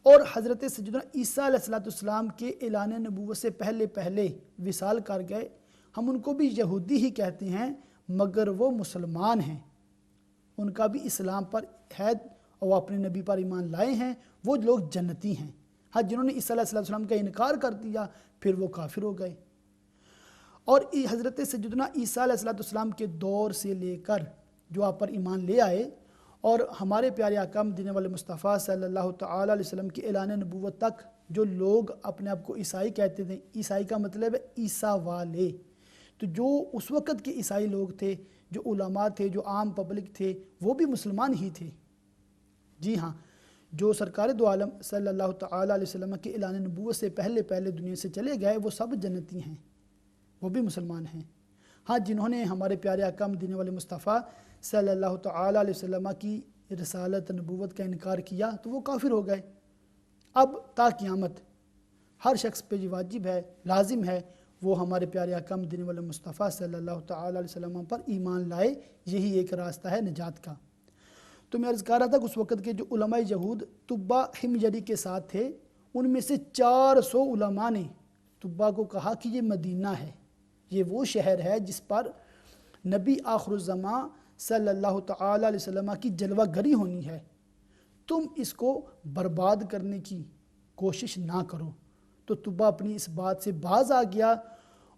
اور حضرت سیدنا عیسیٰ علیہ السلام کے اعلان نبوت سے پہلے وصال کر گئے، ہم ان کو بھی یہودی ہی کہتے ہیں، مگر وہ مسلمان ہیں، ان کا بھی اسلام پر ہے اور وہ اپنے نبی پر ایمان لائے ہیں، وہ لوگ جنتی ہیں۔ ہاں جنہوں نے عیسیٰ علیہ السلام کا انکار کر دیا پھر وہ کافر ہو گئے۔ اور حضرت سیدنا عیسیٰ علیہ السلام کے دور سے لے کر جو آپ پر ایمان لے آئے، اور ہمارے پیارے آقا مدینے والے مصطفیٰ صلی اللہ تعالی علیہ وسلم کے اعلان نبوت تک جو لوگ اپنے آپ کو عیسائی کہتے تھے، عیسائی کا مطلب ہے عیسیٰ والے، تو جو اس وقت کے عیسائی لوگ تھے، جو علماء تھے، جو عام پبلک تھے، وہ بھی مسلمان ہی تھے۔ جی ہاں، جو سرکار دو عالم صلی اللہ تعالی علیہ وسلم کے اعلان نبوت سے پہلے دنیا سے چلے گئے، وہ سب جنتی ہیں، وہ بھی مسلمان ہیں۔ ہاں جنہوں نے ہمارے پیارے آقا مدینے والے مصطفیٰ صلی اللہ تعالی علیہ وسلم کی رسالت نبوت کا انکار کیا تو وہ کافر ہو گئے۔ اب تا قیامت ہر شخص پہ یہ واجب ہے، لازم ہے، وہ ہمارے پیارے آقا مدینے والے مصطفیٰ صلی اللہ تعالی علیہ وسلم پر ایمان لائے، یہی ایک راستہ ہے نجات کا۔ تو میں عرض کر رہا تھا کہ اس وقت کے جو علماء یہود تبع حمجری کے ساتھ تھے، ان میں سے 400 علماء نے تبع کو کہا کہ یہ مدینہ ہے، یہ وہ شہر ہے جس پر نبی آخر الزماں صلی اللہ تعالی علیہ وسلم کی جلوہ گری ہونی ہے، تم اس کو برباد کرنے کی کوشش نہ کرو۔ تو تبع اپنی اس بات سے باز آ گیا،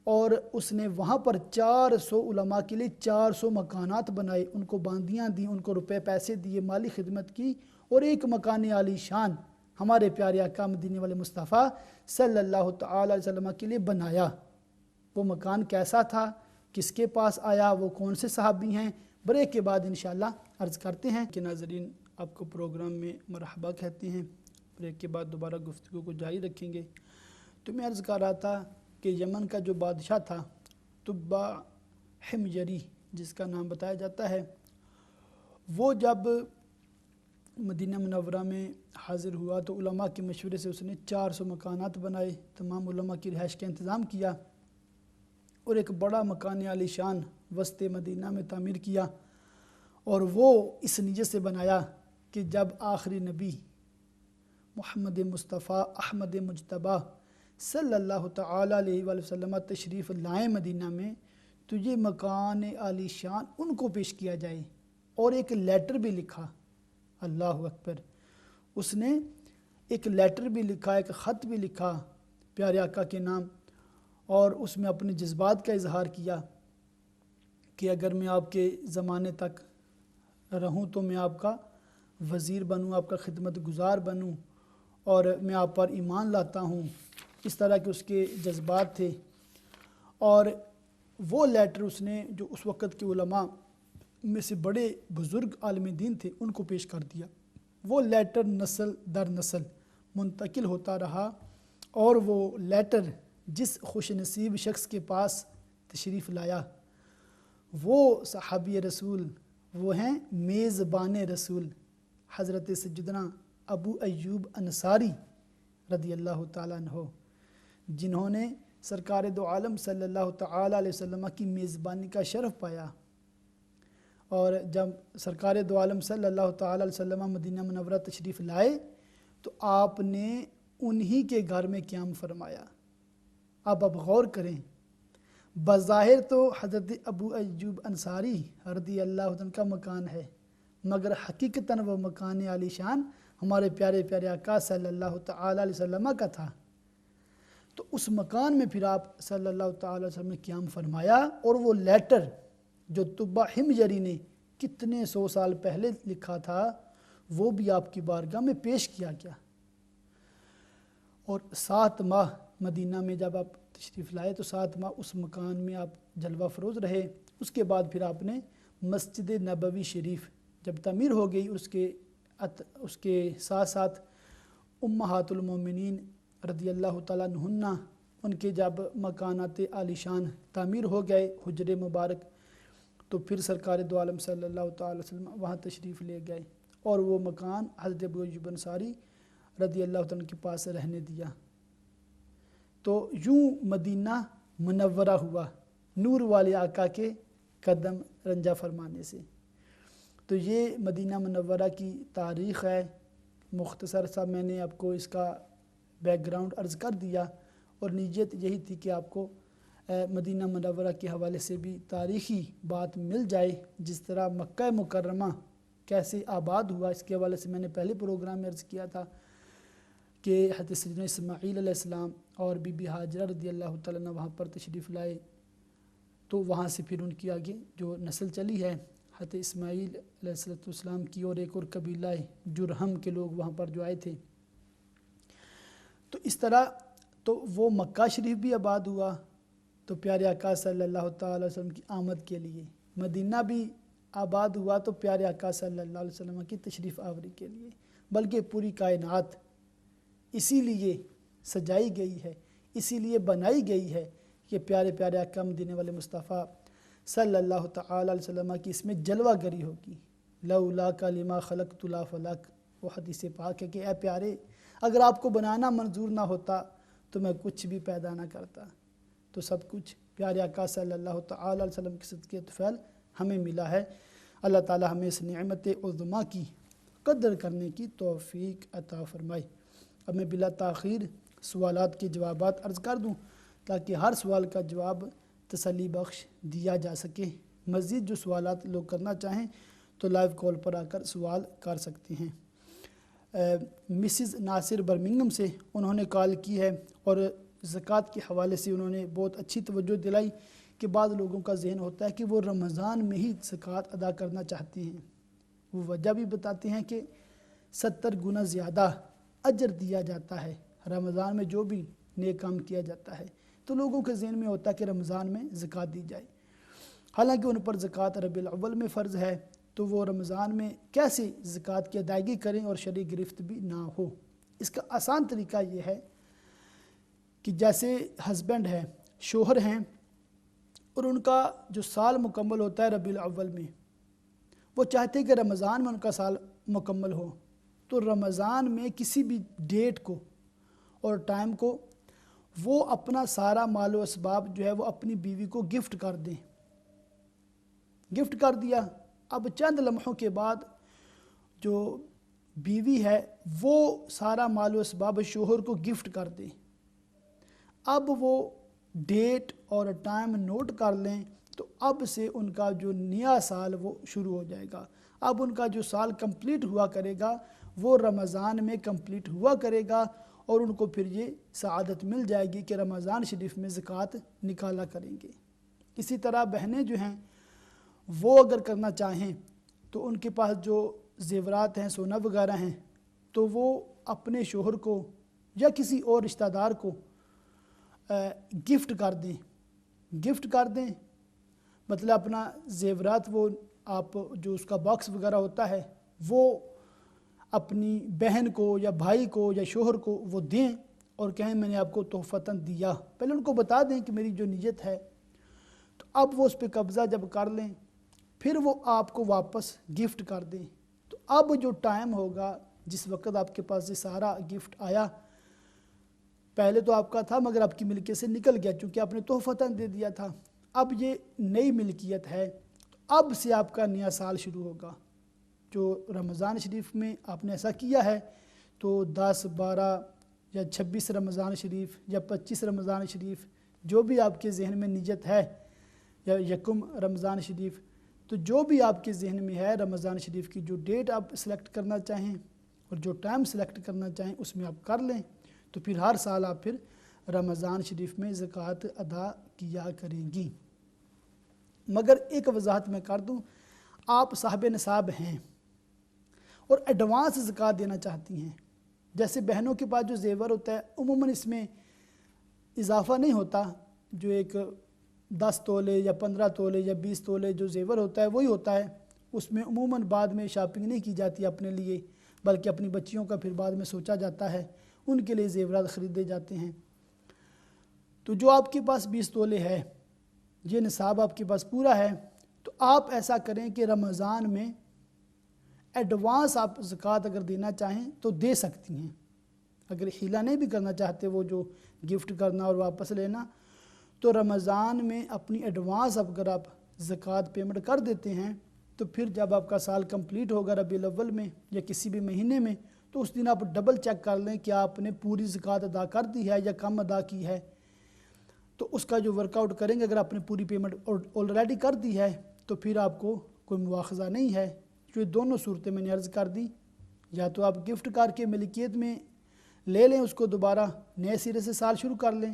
اور اس نے وہاں پر 400 علماء کے لیے 400 مکانات بنائے، ان کو باندیاں دیں، ان کو روپے پیسے دیے، مالی خدمت کی، اور ایک مکان عالی شان ہمارے پیارے آقا مدینے والے مصطفیٰ صلی اللہ تعالی علیہ وسلم کے لیے بنایا۔ وہ مکان کیسا تھا، کس کے پاس آیا، وہ کون سے صحابی ہیں، بریک کے بعد انشاءاللہ عرض کرتے ہیں کہ ناظرین آپ کو پروگرام میں مرحبا کہتے ہیں۔ بریک کے بعد دوبارہ گفتگو کو جاری رکھیں گے۔ تو میں عرض کر رہا تھا کہ یمن کا جو بادشاہ تھا تبع حمجری جس کا نام بتایا جاتا ہے، وہ جب مدینہ منورہ میں حاضر ہوا تو علماء کے مشورے سے اس نے 400 مکانات بنائے، تمام علماء کی رہائش کا انتظام کیا، اور ایک بڑا مکان عالی شان وسط مدینہ میں تعمیر کیا، اور وہ اس نیت سے بنایا کہ جب آخری نبی محمد مصطفیٰ احمد مجتبیٰ صلی اللہ تعالی علیہ وآلہ وسلم تشریف لائیں مدینہ میں تو یہ مکان عالی شان ان کو پیش کیا جائے، اور ایک لیٹر بھی لکھا۔ اللہ اکبر، اس نے ایک لیٹر بھی لکھا، ایک خط بھی لکھا پیارے آقا کے نام، اور اس میں اپنے جذبات کا اظہار کیا کہ اگر میں آپ کے زمانے تک رہوں تو میں آپ کا وزیر بنوں، آپ کا خدمت گزار بنوں، اور میں آپ پر ایمان لاتا ہوں۔ اس طرح کے اس کے جذبات تھے، اور وہ لیٹر اس نے جو اس وقت کے علماء میں سے بڑے بزرگ عالم دین تھے ان کو پیش کر دیا۔ وہ لیٹر نسل در نسل منتقل ہوتا رہا، اور وہ لیٹر جس خوش نصیب شخص کے پاس تشریف لایا وہ صحابی رسول، وہ ہیں میزبان رسول حضرت سیدنا ابو ایوب انصاری رضی اللہ تعالیٰ عنہ، جنہوں نے سرکار دو عالم صلی اللہ تعالیٰ علیہ وسلم کی میزبانی کا شرف پایا۔ اور جب سرکار دو عالم صلی اللہ تعالیٰ علیہ وسلم مدینہ منورہ تشریف لائے تو آپ نے انہی کے گھر میں قیام فرمایا۔ اب غور کریں، بظاہر تو حضرت ابو ایوب انصاری رضی اللہ عنہ کا مکان ہے، مگر حقیقتاً وہ مکان عالی شان ہمارے پیارے پیارے آقا صلی اللہ تعالیٰ علیہ وسلم کا تھا۔ تو اس مکان میں پھر آپ صلی اللہ تعالیٰ علیہ وسلم نے قیام فرمایا، اور وہ لیٹر جو طبہ حمجری نے کتنے 100 سال پہلے لکھا تھا وہ بھی آپ کی بارگاہ میں پیش کیا گیا۔ اور 7 ماہ مدینہ میں جب آپ تشریف لائے تو 7 ماہ اس مکان میں آپ جلوہ فروز رہے۔ اس کے بعد پھر آپ نے مسجد نبوی شریف جب تعمیر ہو گئی، اس کے ساتھ ساتھ امہات المومنین رضی اللہ تعالیٰ عنہن ان کے جب مکانات عالی شان تعمیر ہو گئے، حجر مبارک، تو پھر سرکار دو عالم صلی اللہ تعالیٰ وسلم وہاں تشریف لے گئے، اور وہ مکان حضرت ابو ایوب انصاری رضی اللہ عنہ کے پاس رہنے دیا۔ تو یوں مدینہ منورہ ہوا نور والے آقا کے قدم رنجہ فرمانے سے۔ تو یہ مدینہ منورہ کی تاریخ ہے، مختصر سا میں نے آپ کو اس کا بیک گراؤنڈ عرض کر دیا، اور نیت یہی تھی کہ آپ کو مدینہ منورہ کے حوالے سے بھی تاریخی بات مل جائے، جس طرح مکہ مکرمہ کیسے آباد ہوا۔ اس کے حوالے سے میں نے پہلے پروگرام میں عرض کیا تھا کہ حضرت سیدنا اسماعیل علیہ السلام اور بی بی ہاجرہ رضی اللہ تعالیٰ عنہ وہاں پر تشریف لائے، تو وہاں سے پھر ان کی آگے جو نسل چلی ہے حضرت اسماعیل علیہ السلام کی، اور ایک اور قبیلہ جرہم کے لوگ وہاں پر جو آئے تھے۔ تو اس طرح تو وہ مکہ شریف بھی آباد ہوا تو پیارے آقا صلی اللہ تعالیٰ وسلم کی آمد کے لیے، مدینہ بھی آباد ہوا تو پیارے آقا صلی اللہ علیہ وسلم کی تشریف آوری کے لیے، بلکہ پوری کائنات اسی لیے سجائی گئی ہے، اسی لیے بنائی گئی ہے کہ پیارے پیارے آقا مدینے والے مصطفیٰ صلی اللہ تعالیٰ علیہ وسلم کی اس میں جلوہ گری ہوگی۔ لولاک لما خلقت لا فلک، وہ حدیث پاک ہے کہ اے پیارے اگر آپ کو بنانا منظور نہ ہوتا تو میں کچھ بھی پیدا نہ کرتا۔ تو سب کچھ پیارے آقا صلی اللہ تعالیٰ علیہ وسلم کے صدقے طفیل ہمیں ملا ہے۔ اللہ تعالیٰ ہمیں اس نعمت عظمیٰ کی قدر کرنے کی توفیق عطا فرمائے۔ اب میں بلا تاخیر سوالات کے جوابات عرض کر دوں تاکہ ہر سوال کا جواب تسلی بخش دیا جا سکے۔ مزید جو سوالات لوگ کرنا چاہیں تو لائیو کال پر آ کر سوال کر سکتے ہیں۔ مسز ناصر برمنگم سے انہوں نے کال کی ہے، اور زکوٰۃ کے حوالے سے انہوں نے بہت اچھی توجہ دلائی کہ بعض لوگوں کا ذہن ہوتا ہے کہ وہ رمضان میں ہی زکوٰۃ ادا کرنا چاہتے ہیں۔ وہ وجہ بھی بتاتے ہیں کہ 70 گنا زیادہ اجر دیا جاتا ہے رمضان میں جو بھی نیک کام کیا جاتا ہے، تو لوگوں کے ذہن میں ہوتا ہے کہ رمضان میں زکوٰۃ دی جائے، حالانکہ ان پر زکوٰۃ ربیع الاول میں فرض ہے، تو وہ رمضان میں کیسے زکوٰۃ کی ادائیگی کریں اور شرعی گرفت بھی نہ ہو۔ اس کا آسان طریقہ یہ ہے کہ جیسے ہسبینڈ ہے، شوہر ہیں، اور ان کا جو سال مکمل ہوتا ہے ربیع الاول میں، وہ چاہتے ہیں کہ رمضان میں ان کا سال مکمل ہو، تو رمضان میں کسی بھی ڈیٹ کو اور ٹائم کو وہ اپنا سارا مال و اسباب جو ہے وہ اپنی بیوی کو گفٹ کر دیں۔ گفٹ کر دیا، اب چند لمحوں کے بعد جو بیوی ہے وہ سارا مال و اسباب شوہر کو گفٹ کر دے۔ اب وہ ڈیٹ اور ٹائم نوٹ کر لیں تو اب سے ان کا جو نیا سال وہ شروع ہو جائے گا. اب ان کا جو سال کمپلیٹ ہوا کرے گا وہ رمضان میں کمپلیٹ ہوا کرے گا اور ان کو پھر یہ سعادت مل جائے گی کہ رمضان شریف میں زکوٰۃ نکالا کریں گے. اسی طرح بہنیں جو ہیں وہ اگر کرنا چاہیں تو ان کے پاس جو زیورات ہیں، سونا وغیرہ ہیں، تو وہ اپنے شوہر کو یا کسی اور رشتہ دار کو گفٹ کر دیں. مطلب اپنا زیورات وہ آپ جو اس کا باکس وغیرہ ہوتا ہے وہ اپنی بہن کو یا بھائی کو یا شوہر کو وہ دیں اور کہیں میں نے آپ کو تحفتاً دیا. پہلے ان کو بتا دیں کہ میری جو نیت ہے، تو اب وہ اس پہ قبضہ جب کر لیں پھر وہ آپ کو واپس گفٹ کر دیں. تو اب جو ٹائم ہوگا جس وقت آپ کے پاس یہ سارا گفٹ آیا، پہلے تو آپ کا تھا مگر آپ کی ملکیت سے نکل گیا چونکہ آپ نے تحفتاً دے دیا تھا، اب یہ نئی ملکیت ہے. اب سے آپ کا نیا سال شروع ہوگا. جو رمضان شریف میں آپ نے ایسا کیا ہے تو 10، 12 یا 26 رمضان شریف یا 25 رمضان شریف جو بھی آپ کے ذہن میں نیت ہے، یا یکم رمضان شریف، تو جو بھی آپ کے ذہن میں ہے رمضان شریف کی جو ڈیٹ آپ سلیکٹ کرنا چاہیں اور جو ٹائم سلیکٹ کرنا چاہیں اس میں آپ کر لیں. تو پھر ہر سال آپ پھر رمضان شریف میں زکوٰۃ ادا کیا کریں گی. مگر ایک وضاحت میں کر دوں، آپ صاحب نصاب ہیں اور ایڈوانس زکوٰۃ دینا چاہتی ہیں. جیسے بہنوں کے پاس جو زیور ہوتا ہے عموماً اس میں اضافہ نہیں ہوتا، جو ایک 10 تولے یا 15 تولے یا 20 تولے جو زیور ہوتا ہے وہی ہوتا ہے. اس میں عموماً بعد میں شاپنگ نہیں کی جاتی اپنے لیے، بلکہ اپنی بچیوں کا پھر بعد میں سوچا جاتا ہے، ان کے لیے زیورات خریدے جاتے ہیں. تو جو آپ کے پاس 20 تولے ہے، یہ نصاب آپ کے پاس پورا ہے، تو آپ ایسا کریں کہ رمضان میں ایڈوانس آپ زکوٰۃ اگر دینا چاہیں تو دے سکتی ہیں. اگر حیلہ نہیں بھی کرنا چاہتے وہ جو گفٹ کرنا اور واپس لینا، تو رمضان میں اپنی ایڈوانس اگر آپ زکوٰۃ پیمنٹ کر دیتے ہیں تو پھر جب آپ کا سال کمپلیٹ ہوگا ربیع الاول میں یا کسی بھی مہینے میں، تو اس دن آپ ڈبل چیک کر لیں کہ آپ نے پوری زکوٰۃ ادا کر دی ہے یا کم ادا کی ہے. تو اس کا جو ورک آؤٹ کریں گے، اگر آپ نے پوری پیمنٹ آلریڈی کر دی ہے تو پھر آپ کو کوئی مواخذہ نہیں ہے. جو دونوں صورتیں میں نے عرض کر دی، یا تو آپ گفٹ کر کے ملکیت میں لے لیں، اس کو دوبارہ نئے سرے سے سال شروع کر لیں،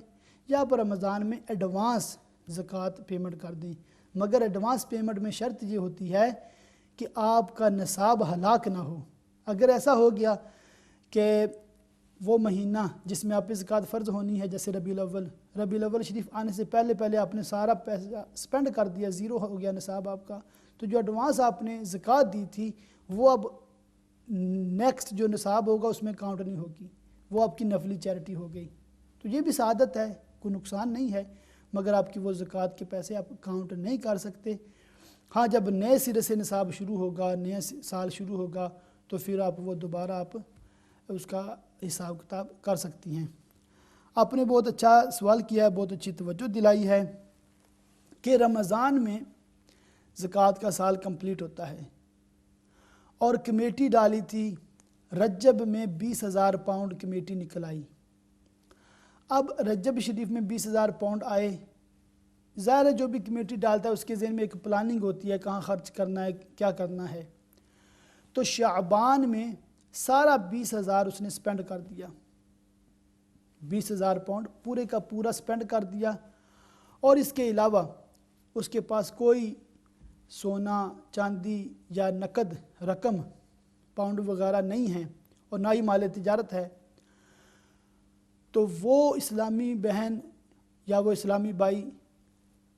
یا آپ رمضان میں ایڈوانس زکوٰۃ پیمنٹ کر دیں. مگر ایڈوانس پیمنٹ میں شرط یہ ہوتی ہے کہ آپ کا نصاب ہلاک نہ ہو. اگر ایسا ہو گیا کہ وہ مہینہ جس میں آپ پہ زکوٰۃ فرض ہونی ہے، جیسے ربیع الاول شریف آنے سے پہلے آپ نے سارا پیسہ سپینڈ کر دیا، زیرو ہو گیا نصاب آپ کا، تو جو ایڈوانس آپ نے زکوٰۃ دی تھی وہ اب نیکسٹ جو نصاب ہوگا اس میں کاؤنٹ نہیں ہوگی، وہ آپ کی نفلی چیریٹی ہو گئی. تو یہ بھی سعادت ہے، کوئی نقصان نہیں ہے، مگر آپ کی وہ زکوٰۃ کے پیسے آپ کاؤنٹ نہیں کر سکتے. ہاں جب نئے سرے سے نصاب شروع ہوگا، نیا سال شروع ہوگا، تو پھر آپ وہ دوبارہ آپ اس کا حساب کتاب کر سکتی ہیں. آپ نے بہت اچھا سوال کیا ہے، بہت اچھی توجہ دلائی ہے کہ رمضان میں زکوٰۃ کا سال کمپلیٹ ہوتا ہے اور کمیٹی ڈالی تھی، رجب میں 20,000 پاؤنڈ کمیٹی نکل آئی. اب رجب شریف میں 20,000 پاؤنڈ آئے، ظاہر ہے جو بھی کمیٹی ڈالتا ہے اس کے ذہن میں ایک پلاننگ ہوتی ہے، کہاں خرچ کرنا ہے، کیا کرنا ہے. تو شعبان میں سارا 20,000 اس نے سپینڈ کر دیا، 20,000 پاؤنڈ پورے کا پورا سپینڈ کر دیا، اور اس کے علاوہ اس کے پاس کوئی سونا چاندی یا نقد رقم پاؤنڈ وغیرہ نہیں ہے اور نہ ہی مال تجارت ہے. تو وہ اسلامی بہن یا وہ اسلامی بھائی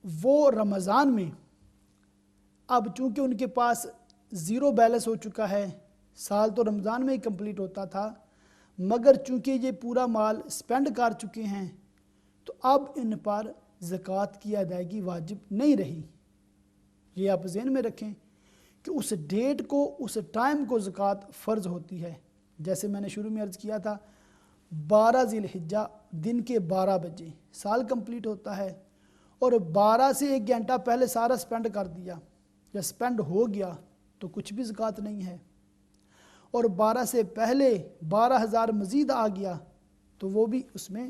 وہ رمضان میں اب چونکہ ان کے پاس زیرو بیلنس ہو چکا ہے، سال تو رمضان میں ہی کمپلیٹ ہوتا تھا، مگر چونکہ یہ پورا مال سپینڈ کر چکے ہیں تو اب ان پر زکوٰۃ کی ادائیگی واجب نہیں رہی. یہ آپ ذہن میں رکھیں کہ اس ڈیٹ کو، اس ٹائم کو زکوٰۃ فرض ہوتی ہے. جیسے میں نے شروع میں عرض کیا تھا، 12 ذی الحجہ دن کے 12 بجے سال کمپلیٹ ہوتا ہے، اور 12 سے 1 گھنٹہ پہلے سارا سپینڈ کر دیا یا سپینڈ ہو گیا تو کچھ بھی زکوٰۃ نہیں ہے، اور 12 سے پہلے 12,000 مزید آ گیا تو وہ بھی اس میں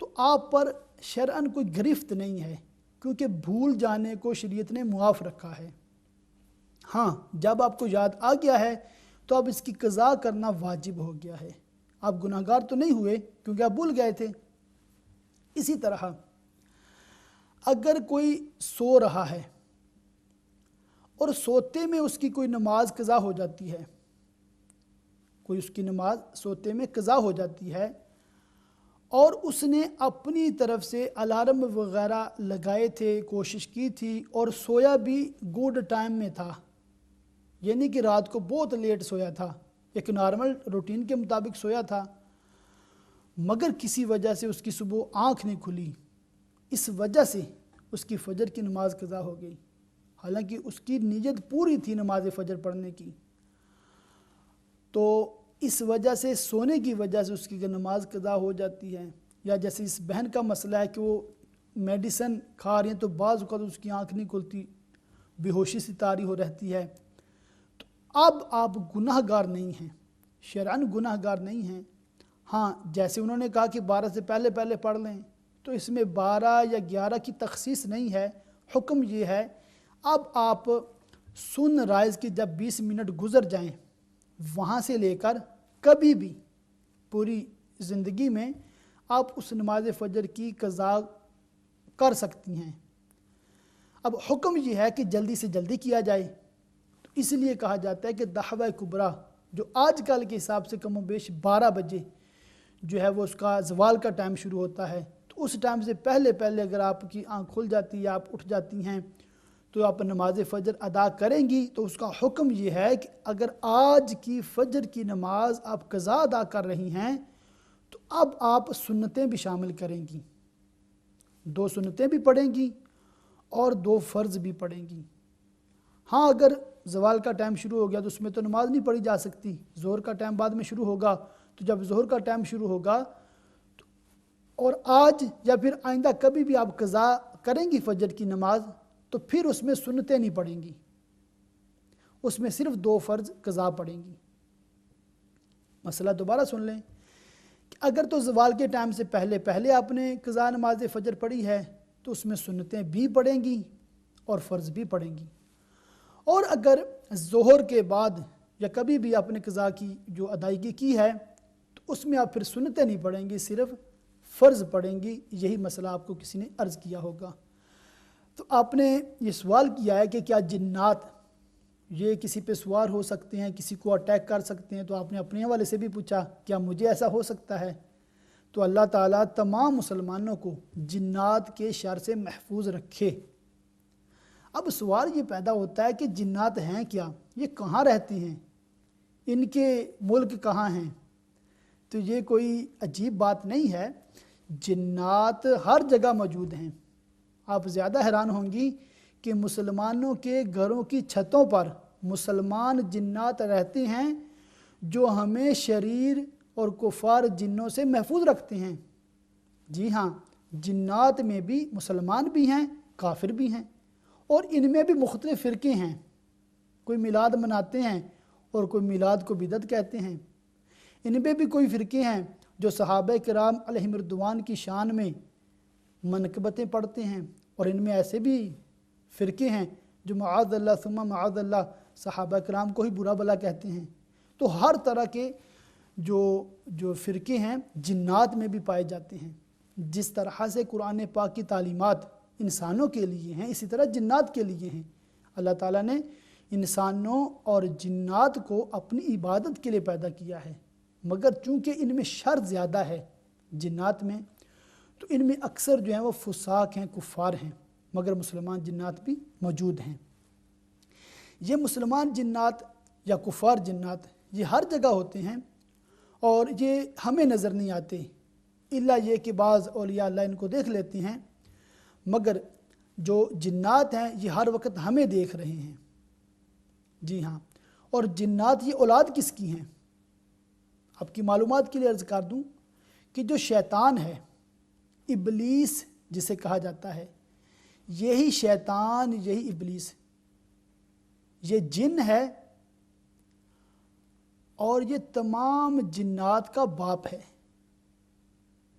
تو آپ پر شرعن کوئی گرفت نہیں ہے، کیونکہ بھول جانے کو شریعت نے معاف رکھا ہے۔ ہاں جب آپ کو یاد آ گیا ہے تو اب اس کی قضا کرنا واجب ہو گیا ہے۔ آپ گناہگار تو نہیں ہوئے کیونکہ آپ بھول گئے تھے۔ اسی طرح اگر کوئی سو رہا ہے اور سوتے میں اس کی کوئی نماز قضا ہو جاتی ہے، کوئی اس کی نماز سوتے میں قضا ہو جاتی ہے اور اس نے اپنی طرف سے الارم وغیرہ لگائے تھے، کوشش کی تھی اور سویا بھی گڈ ٹائم میں تھا، یعنی کہ رات کو بہت لیٹ سویا تھا، ایک نارمل روٹین کے مطابق سویا تھا، مگر کسی وجہ سے اس کی صبح آنکھ نہیں کھلی، اس وجہ سے اس کی فجر کی نماز قضا ہو گئی، حالانکہ اس کی نیت پوری تھی نماز فجر پڑھنے کی۔ تو اس وجہ سے سونے کی وجہ سے اس کی نماز قضا ہو جاتی ہے۔ یا جیسے اس بہن کا مسئلہ ہے کہ وہ میڈیسن کھا رہی ہیں تو بعض اوقات اس کی آنکھ نہیں کھلتی، بے ہوشی سی طاری ہو رہتی ہے، تو اب آپ گناہ گار نہیں ہیں، شرعاً گناہ گار نہیں ہیں۔ ہاں جیسے انہوں نے کہا کہ 12 سے پہلے پڑھ لیں، تو اس میں 12 یا 11 کی تخصیص نہیں ہے، حکم یہ ہے اب آپ سن رائز کی جب 20 منٹ گزر جائیں وہاں سے لے کر کبھی بھی پوری زندگی میں آپ اس نماز فجر کی قضا کر سکتی ہیں۔ اب حکم یہ ہے کہ جلدی سے جلدی کیا جائے، تو اس لیے کہا جاتا ہے کہ دحوہ کبریٰ جو آج کل کے حساب سے کم و بیش 12 بجے جو ہے وہ اس کا زوال کا ٹائم شروع ہوتا ہے، تو اس ٹائم سے پہلے اگر آپ کی آنکھ کھل جاتی ہے، آپ اٹھ جاتی ہیں تو آپ نماز فجر ادا کریں گی، تو اس کا حکم یہ ہے کہ اگر آج کی فجر کی نماز آپ قضا ادا کر رہی ہیں تو اب آپ سنتیں بھی شامل کریں گی، 2 سنتیں بھی پڑھیں گی اور 2 فرض بھی پڑھیں گی۔ ہاں اگر زوال کا ٹائم شروع ہو گیا تو اس میں تو نماز نہیں پڑھی جا سکتی، ظہر کا ٹائم بعد میں شروع ہوگا، تو جب ظہر کا ٹائم شروع ہوگا اور آج یا پھر آئندہ کبھی بھی آپ قضا کریں گی فجر کی نماز تو پھر اس میں سنتیں نہیں پڑھیں گی، اس میں صرف 2 فرض قضا پڑھیں گی۔ مسئلہ دوبارہ سن لیں کہ اگر تو زوال کے ٹائم سے پہلے آپ نے قضا نماز فجر پڑھی ہے تو اس میں سنتیں بھی پڑھیں گی اور فرض بھی پڑھیں گی، اور اگر ظہر کے بعد یا کبھی بھی آپ نے قضا کی جو ادائیگی کی ہے تو اس میں آپ پھر سنتیں نہیں پڑھیں گی، صرف فرض پڑھیں گی۔ یہی مسئلہ آپ کو کسی نے عرض کیا ہوگا۔ تو آپ نے یہ سوال کیا ہے کہ کیا جنات یہ کسی پہ سوار ہو سکتے ہیں، کسی کو اٹیک کر سکتے ہیں، تو آپ نے اپنے حوالے سے بھی پوچھا کیا مجھے ایسا ہو سکتا ہے؟ تو اللہ تعالیٰ تمام مسلمانوں کو جنات کے شر سے محفوظ رکھے۔ اب سوال یہ پیدا ہوتا ہے کہ جنات ہیں کیا، یہ کہاں رہتے ہیں، ان کے ملک کہاں ہیں؟ تو یہ کوئی عجیب بات نہیں ہے، جنات ہر جگہ موجود ہیں۔ آپ زیادہ حیران ہوں گی کہ مسلمانوں کے گھروں کی چھتوں پر مسلمان جنات رہتے ہیں جو ہمیں شریر اور کفار جنوں سے محفوظ رکھتے ہیں۔ جی ہاں، جنات میں بھی مسلمان بھی ہیں، کافر بھی ہیں، اور ان میں بھی مختلف فرقے ہیں، کوئی میلاد مناتے ہیں اور کوئی میلاد کو بدعت کہتے ہیں، ان میں بھی کوئی فرقے ہیں جو صحابہ کرام علیہم رضوان کی شان میں منقبتیں پڑھتے ہیں، اور ان میں ایسے بھی فرقے ہیں جو معاذ اللہ ثم معاذ اللہ صحابہ کرام کو ہی برا بلا کہتے ہیں۔ تو ہر طرح کے جو فرقے ہیں جنات میں بھی پائے جاتے ہیں۔ جس طرح سے قرآن پاک کی تعلیمات انسانوں کے لیے ہیں اسی طرح جنات کے لیے ہیں۔ اللہ تعالیٰ نے انسانوں اور جنات کو اپنی عبادت کے لیے پیدا کیا ہے، مگر چونکہ ان میں شر زیادہ ہے جنات میں، تو ان میں اکثر جو ہیں وہ فساق ہیں، کفار ہیں، مگر مسلمان جنات بھی موجود ہیں۔ یہ مسلمان جنات یا کفار جنات یہ ہر جگہ ہوتے ہیں اور یہ ہمیں نظر نہیں آتے، الا یہ کہ بعض اولیاء اللہ ان کو دیکھ لیتے ہیں، مگر جو جنات ہیں یہ ہر وقت ہمیں دیکھ رہے ہیں۔ جی ہاں، اور جنات یہ اولاد کس کی ہیں؟ آپ کی معلومات کے لیے عرض کر دوں کہ جو شیطان ہے، ابلیس جسے کہا جاتا ہے، یہی شیطان، یہی ابلیس، یہ جن ہے اور یہ تمام جنات کا باپ ہے۔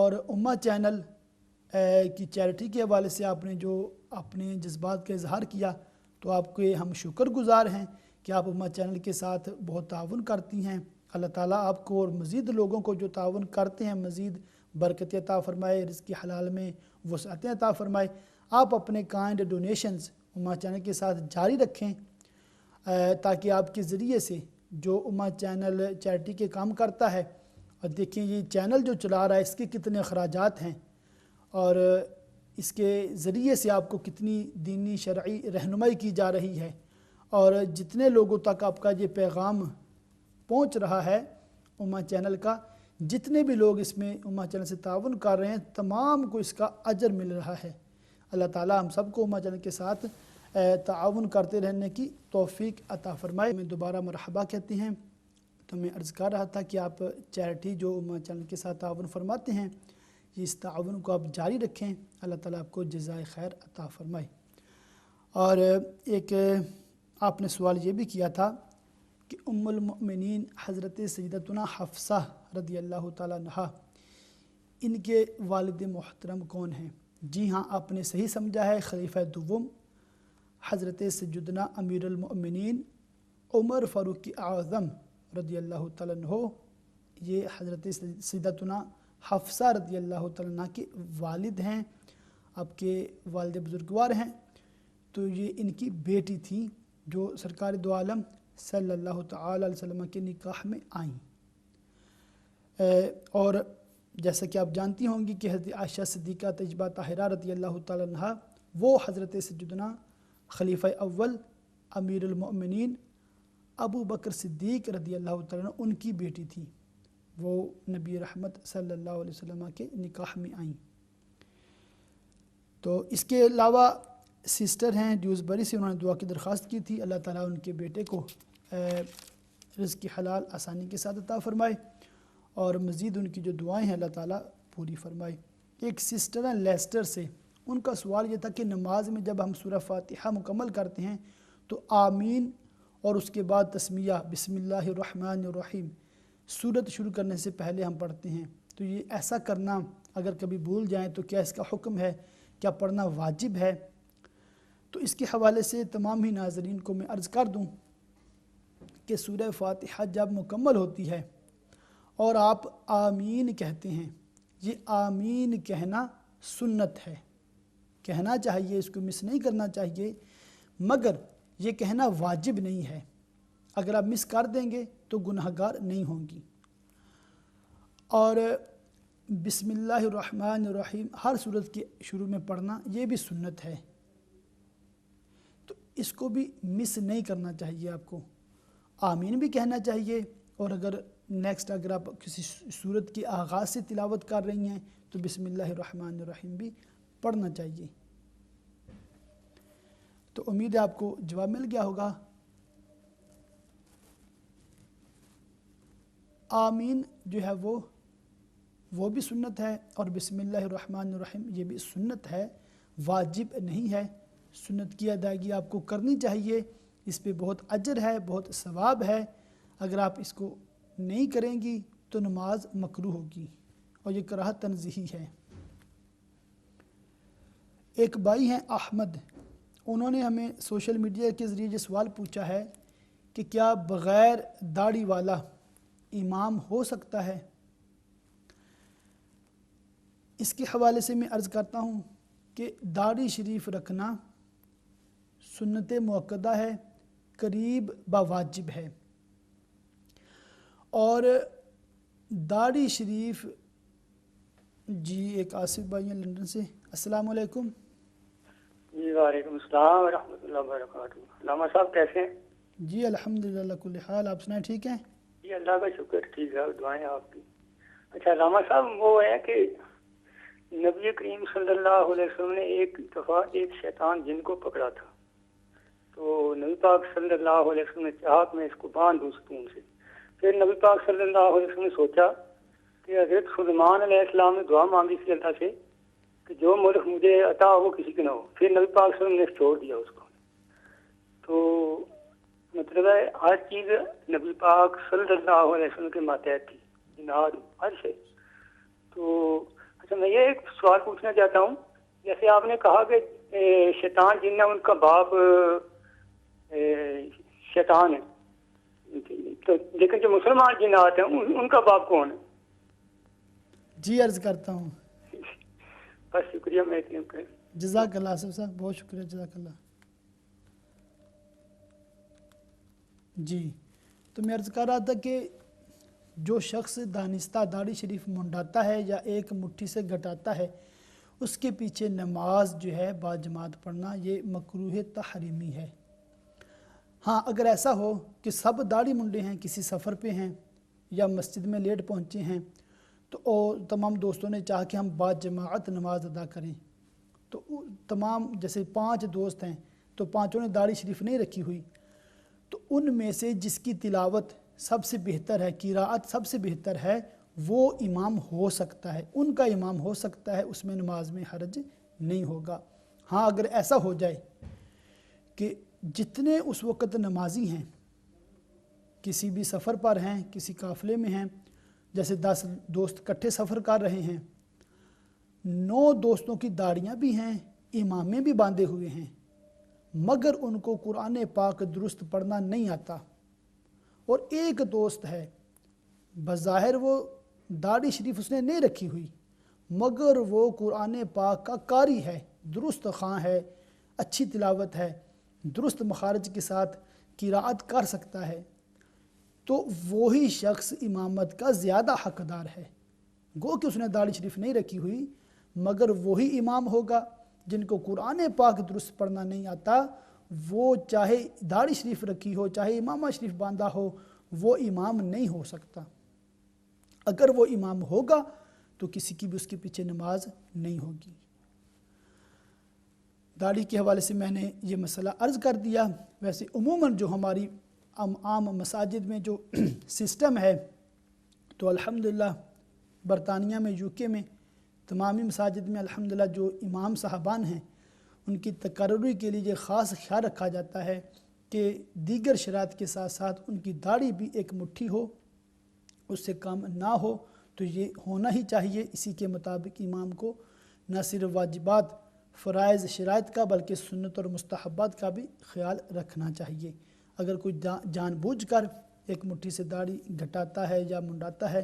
اور امہ چینل کی چیریٹی کے حوالے سے آپ نے جو اپنے جذبات کا اظہار کیا تو آپ کے ہم شکر گزار ہیں کہ آپ امہ چینل کے ساتھ بہت تعاون کرتی ہیں. اللہ تعالیٰ آپ کو اور مزید لوگوں کو جو تعاون کرتے ہیں مزید برکت عطا فرمائے, رزق حلال میں وسعتیں عطا فرمائے. آپ اپنے کائنڈ ڈونیشنز امہ چینل کے ساتھ جاری رکھیں تاکہ آپ کے ذریعے سے جو امہ چینل چیریٹی کے کام کرتا ہے, اور دیکھیں یہ چینل جو چلا رہا ہے اس کے کتنے اخراجات ہیں اور اس کے ذریعے سے آپ کو کتنی دینی شرعی رہنمائی کی جا رہی ہے, اور جتنے لوگوں تک آپ کا یہ پیغام پہنچ رہا ہے امہ چینل کا, جتنے بھی لوگ اس میں امہ چینل سے تعاون کر رہے ہیں تمام کو اس کا اجر مل رہا ہے. اللہ تعالیٰ ہم سب کو امہ چینل کے ساتھ تعاون کرتے رہنے کی توفیق عطا فرمائے. میں دوبارہ مرحبا کہتے ہیں. تو میں عرض کر رہا تھا کہ آپ چیریٹی جو امہ چینل کے ساتھ تعاون فرماتے ہیں اس تعاون کو آپ جاری رکھیں, اللہ تعالیٰ آپ کو جزائے خیر عطا فرمائے. اور ایک آپ نے سوال یہ بھی کیا تھا کہ ام المؤمنین حضرت سیدتنا حفصہ رضی اللہ تعالیٰ عنہا ان کے والد محترم کون ہیں؟ جی ہاں, آپ نے صحیح سمجھا ہے, خلیفہ دوم حضرت سیدنا امیر المؤمنین عمر فاروق اعظم رضی اللہ تعالیٰ عنہ, یہ حضرت سیدتنا حفصہ رضی اللہ تعالیٰ عنہ کے والد ہیں, آپ کے والد بزرگوار ہیں. تو یہ ان کی بیٹی تھی جو سرکار دو عالم صلی اللہ تعالی علیہ وسلم کے نکاح میں آئیں. اور جیسا کہ آپ جانتی ہوں گی کہ حضرت عائشہ صدیقہ طیبہ طاہرہ رضی اللہ تعالیٰ عنہ وہ حضرت سیدنا خلیفہ اول امیر المؤمنین ابو بکر صدیق رضی اللہ تعالیٰ عنہ ان کی بیٹی تھی, وہ نبی رحمت صلی اللہ علیہ وسلم کے نکاح میں آئیں. تو اس کے علاوہ سسٹر ہیں ڈیوزبری سے, انہوں نے دعا کی درخواست کی تھی. اللہ تعالیٰ ان کے بیٹے کو رزق حلال آسانی کے ساتھ عطا فرمائے اور مزید ان کی جو دعائیں ہیں اللہ تعالیٰ پوری فرمائے. ایک سسٹر ہیں لیسٹر سے, ان کا سوال یہ تھا کہ نماز میں جب ہم سورہ فاتحہ مکمل کرتے ہیں تو آمین اور اس کے بعد تسمیہ بسم اللہ الرحمن الرحیم سورت شروع کرنے سے پہلے ہم پڑھتے ہیں, تو یہ ایسا کرنا اگر کبھی بھول جائیں تو کیا اس کا حکم ہے, کیا پڑھنا واجب ہے؟ تو اس کے حوالے سے تمام ہی ناظرین کو میں عرض کر دوں کہ سورہ فاتحہ جب مکمل ہوتی ہے اور آپ آمین کہتے ہیں, یہ آمین کہنا سنت ہے, کہنا چاہیے, اس کو مس نہیں کرنا چاہیے, مگر یہ کہنا واجب نہیں ہے. اگر آپ مس کر دیں گے تو گناہگار نہیں ہوں گی. اور بسم اللہ الرحمن الرحیم ہر سورت کے شروع میں پڑھنا یہ بھی سنت ہے, تو اس کو بھی مس نہیں کرنا چاہیے. آپ کو آمین بھی کہنا چاہیے, اور اگر اگر آپ کسی سورت کے آغاز سے تلاوت کر رہی ہیں تو بسم اللہ الرحمن الرحیم بھی پڑھنا چاہیے. تو امید ہے آپ کو جواب مل گیا ہوگا. آمین جو ہے وہ بھی سنت ہے, اور بسم اللہ الرحمن الرحیم یہ بھی سنت ہے, واجب نہیں ہے. سنت کی ادائیگی آپ کو کرنی چاہیے, اس پہ بہت اجر ہے, بہت ثواب ہے. اگر آپ اس کو نہیں کریں گی تو نماز مکروہ ہوگی اور یہ کراہت تنزیہی ہے. ایک بھائی ہیں احمد, انہوں نے ہمیں سوشل میڈیا کے ذریعے یہ سوال پوچھا ہے کہ کیا بغیر داڑھی والا امام ہو سکتا ہے؟ اس کے حوالے سے میں عرض کرتا ہوں کہ داڑھی شریف رکھنا سنت مؤکدہ ہے, قریب بواجب ہے. اور داڑھی شریف جی ایک آصف بھائی ہیں لندن سے. السلام علیکم. جی وعلیکم السلام ورحمۃ اللہ وبرکاتہ. علامہ صاحب کیسے ہیں؟ جی الحمدللہ کل حال, آپ سنائیں ٹھیک ہیں؟ جی اللہ کا شکر, ٹھیک ہے, دعائیں آپ کی. اچھا علامہ صاحب, وہ ہے کہ نبی کریم صلی اللہ علیہ وسلم نے ایک دفعہ ایک شیطان جن کو پکڑا تھا, تو نبی پاک صلی اللہ علیہ وسلم نے چاہا کہ میں اس کو باندھ دوں ستون سے. پھر نبی پاک صلی اللہ علیہ وسلم نے سوچا کہ حضرت سلیمان علیہ السلام نے دعا مانگی تھی اللہ سے کہ جو ملک مجھے عطا ہو وہ کسی کے نہ ہو. پھر نبی پاک صلی اللہ علیہ وسلم نے چھوڑ دیا اس کو. تو مطلب ہے ہر چیز نبی پاک صلی اللہ علیہ وسلم کے ماتحت تھی, جناد عرش ہے. تو سوال پوچھنا چاہتا ہوں. جیسے آپ نے کہا کہ شیطان جن ہے ان کا باپ شیطان ہے, تو لیکن جو مسلمان جنات ہیں ان کا باپ کون ہے؟ جی عرض کرتا ہوں. بس شکریہ. میں اتنے کریں. جزاک اللہ آصف صاحب, بہت شکریہ, جزاک اللہ. جی تو میں عرض کر رہا تھا کہ جو شخص دانستہ داڑھی شریف منڈاتا ہے یا ایک مٹھی سے گھٹاتا ہے, اس کے پیچھے نماز جو ہے باجماعت پڑھنا یہ مکروہ تحریمی ہے. ہاں اگر ایسا ہو کہ سب داڑھی منڈے ہیں, کسی سفر پہ ہیں یا مسجد میں لیٹ پہنچے ہیں, تو تمام دوستوں نے چاہا کہ ہم باجماعت نماز ادا کریں, تو تمام جیسے 5 دوست ہیں تو 5 نے داڑھی شریف نہیں رکھی ہوئی, تو ان میں سے جس کی تلاوت سب سے بہتر ہے, قراءت سب سے بہتر ہے, وہ امام ہو سکتا ہے, ان کا امام ہو سکتا ہے, اس میں نماز میں حرج نہیں ہوگا. ہاں اگر ایسا ہو جائے کہ جتنے اس وقت نمازی ہیں کسی بھی سفر پر ہیں, کسی قافلے میں ہیں, جیسے 10 دوست اکٹھے سفر کر رہے ہیں, 9 دوستوں کی داڑیاں بھی ہیں, امامیں بھی باندھے ہوئے ہیں, مگر ان کو قرآن پاک درست پڑھنا نہیں آتا, اور ایک دوست ہے بظاہر وہ داڑھی شریف اس نے نہیں رکھی ہوئی, مگر وہ قرآن پاک کا قاری ہے, درست خواں ہے, اچھی تلاوت ہے, درست مخارج کے ساتھ قراءت کر سکتا ہے, تو وہی شخص امامت کا زیادہ حقدار ہے. گو کہ اس نے داڑھی شریف نہیں رکھی ہوئی, مگر وہی امام ہوگا. جن کو قرآن پاک درست پڑھنا نہیں آتا, وہ چاہے داڑھی شریف رکھی ہو, چاہے امامہ شریف باندھا ہو, وہ امام نہیں ہو سکتا. اگر وہ امام ہوگا تو کسی کی بھی اس کے پیچھے نماز نہیں ہوگی. داڑھی کے حوالے سے میں نے یہ مسئلہ عرض کر دیا. ویسے عموماً جو ہماری عام مساجد میں جو سسٹم ہے, تو الحمدللہ برطانیہ میں, یو کے میں, تمامی مساجد میں الحمدللہ جو امام صاحبان ہیں ان کی تقرری کے لیے یہ خاص خیال رکھا جاتا ہے کہ دیگر شرائط کے ساتھ ساتھ ان کی داڑھی بھی ایک مٹھی ہو, اس سے کم نہ ہو. تو یہ ہونا ہی چاہیے. اسی کے مطابق امام کو نہ صرف واجبات فرائض شرائط کا بلکہ سنت اور مستحبات کا بھی خیال رکھنا چاہیے. اگر کوئی جان بوجھ کر ایک مٹھی سے داڑھی گھٹاتا ہے یا منڈاتا ہے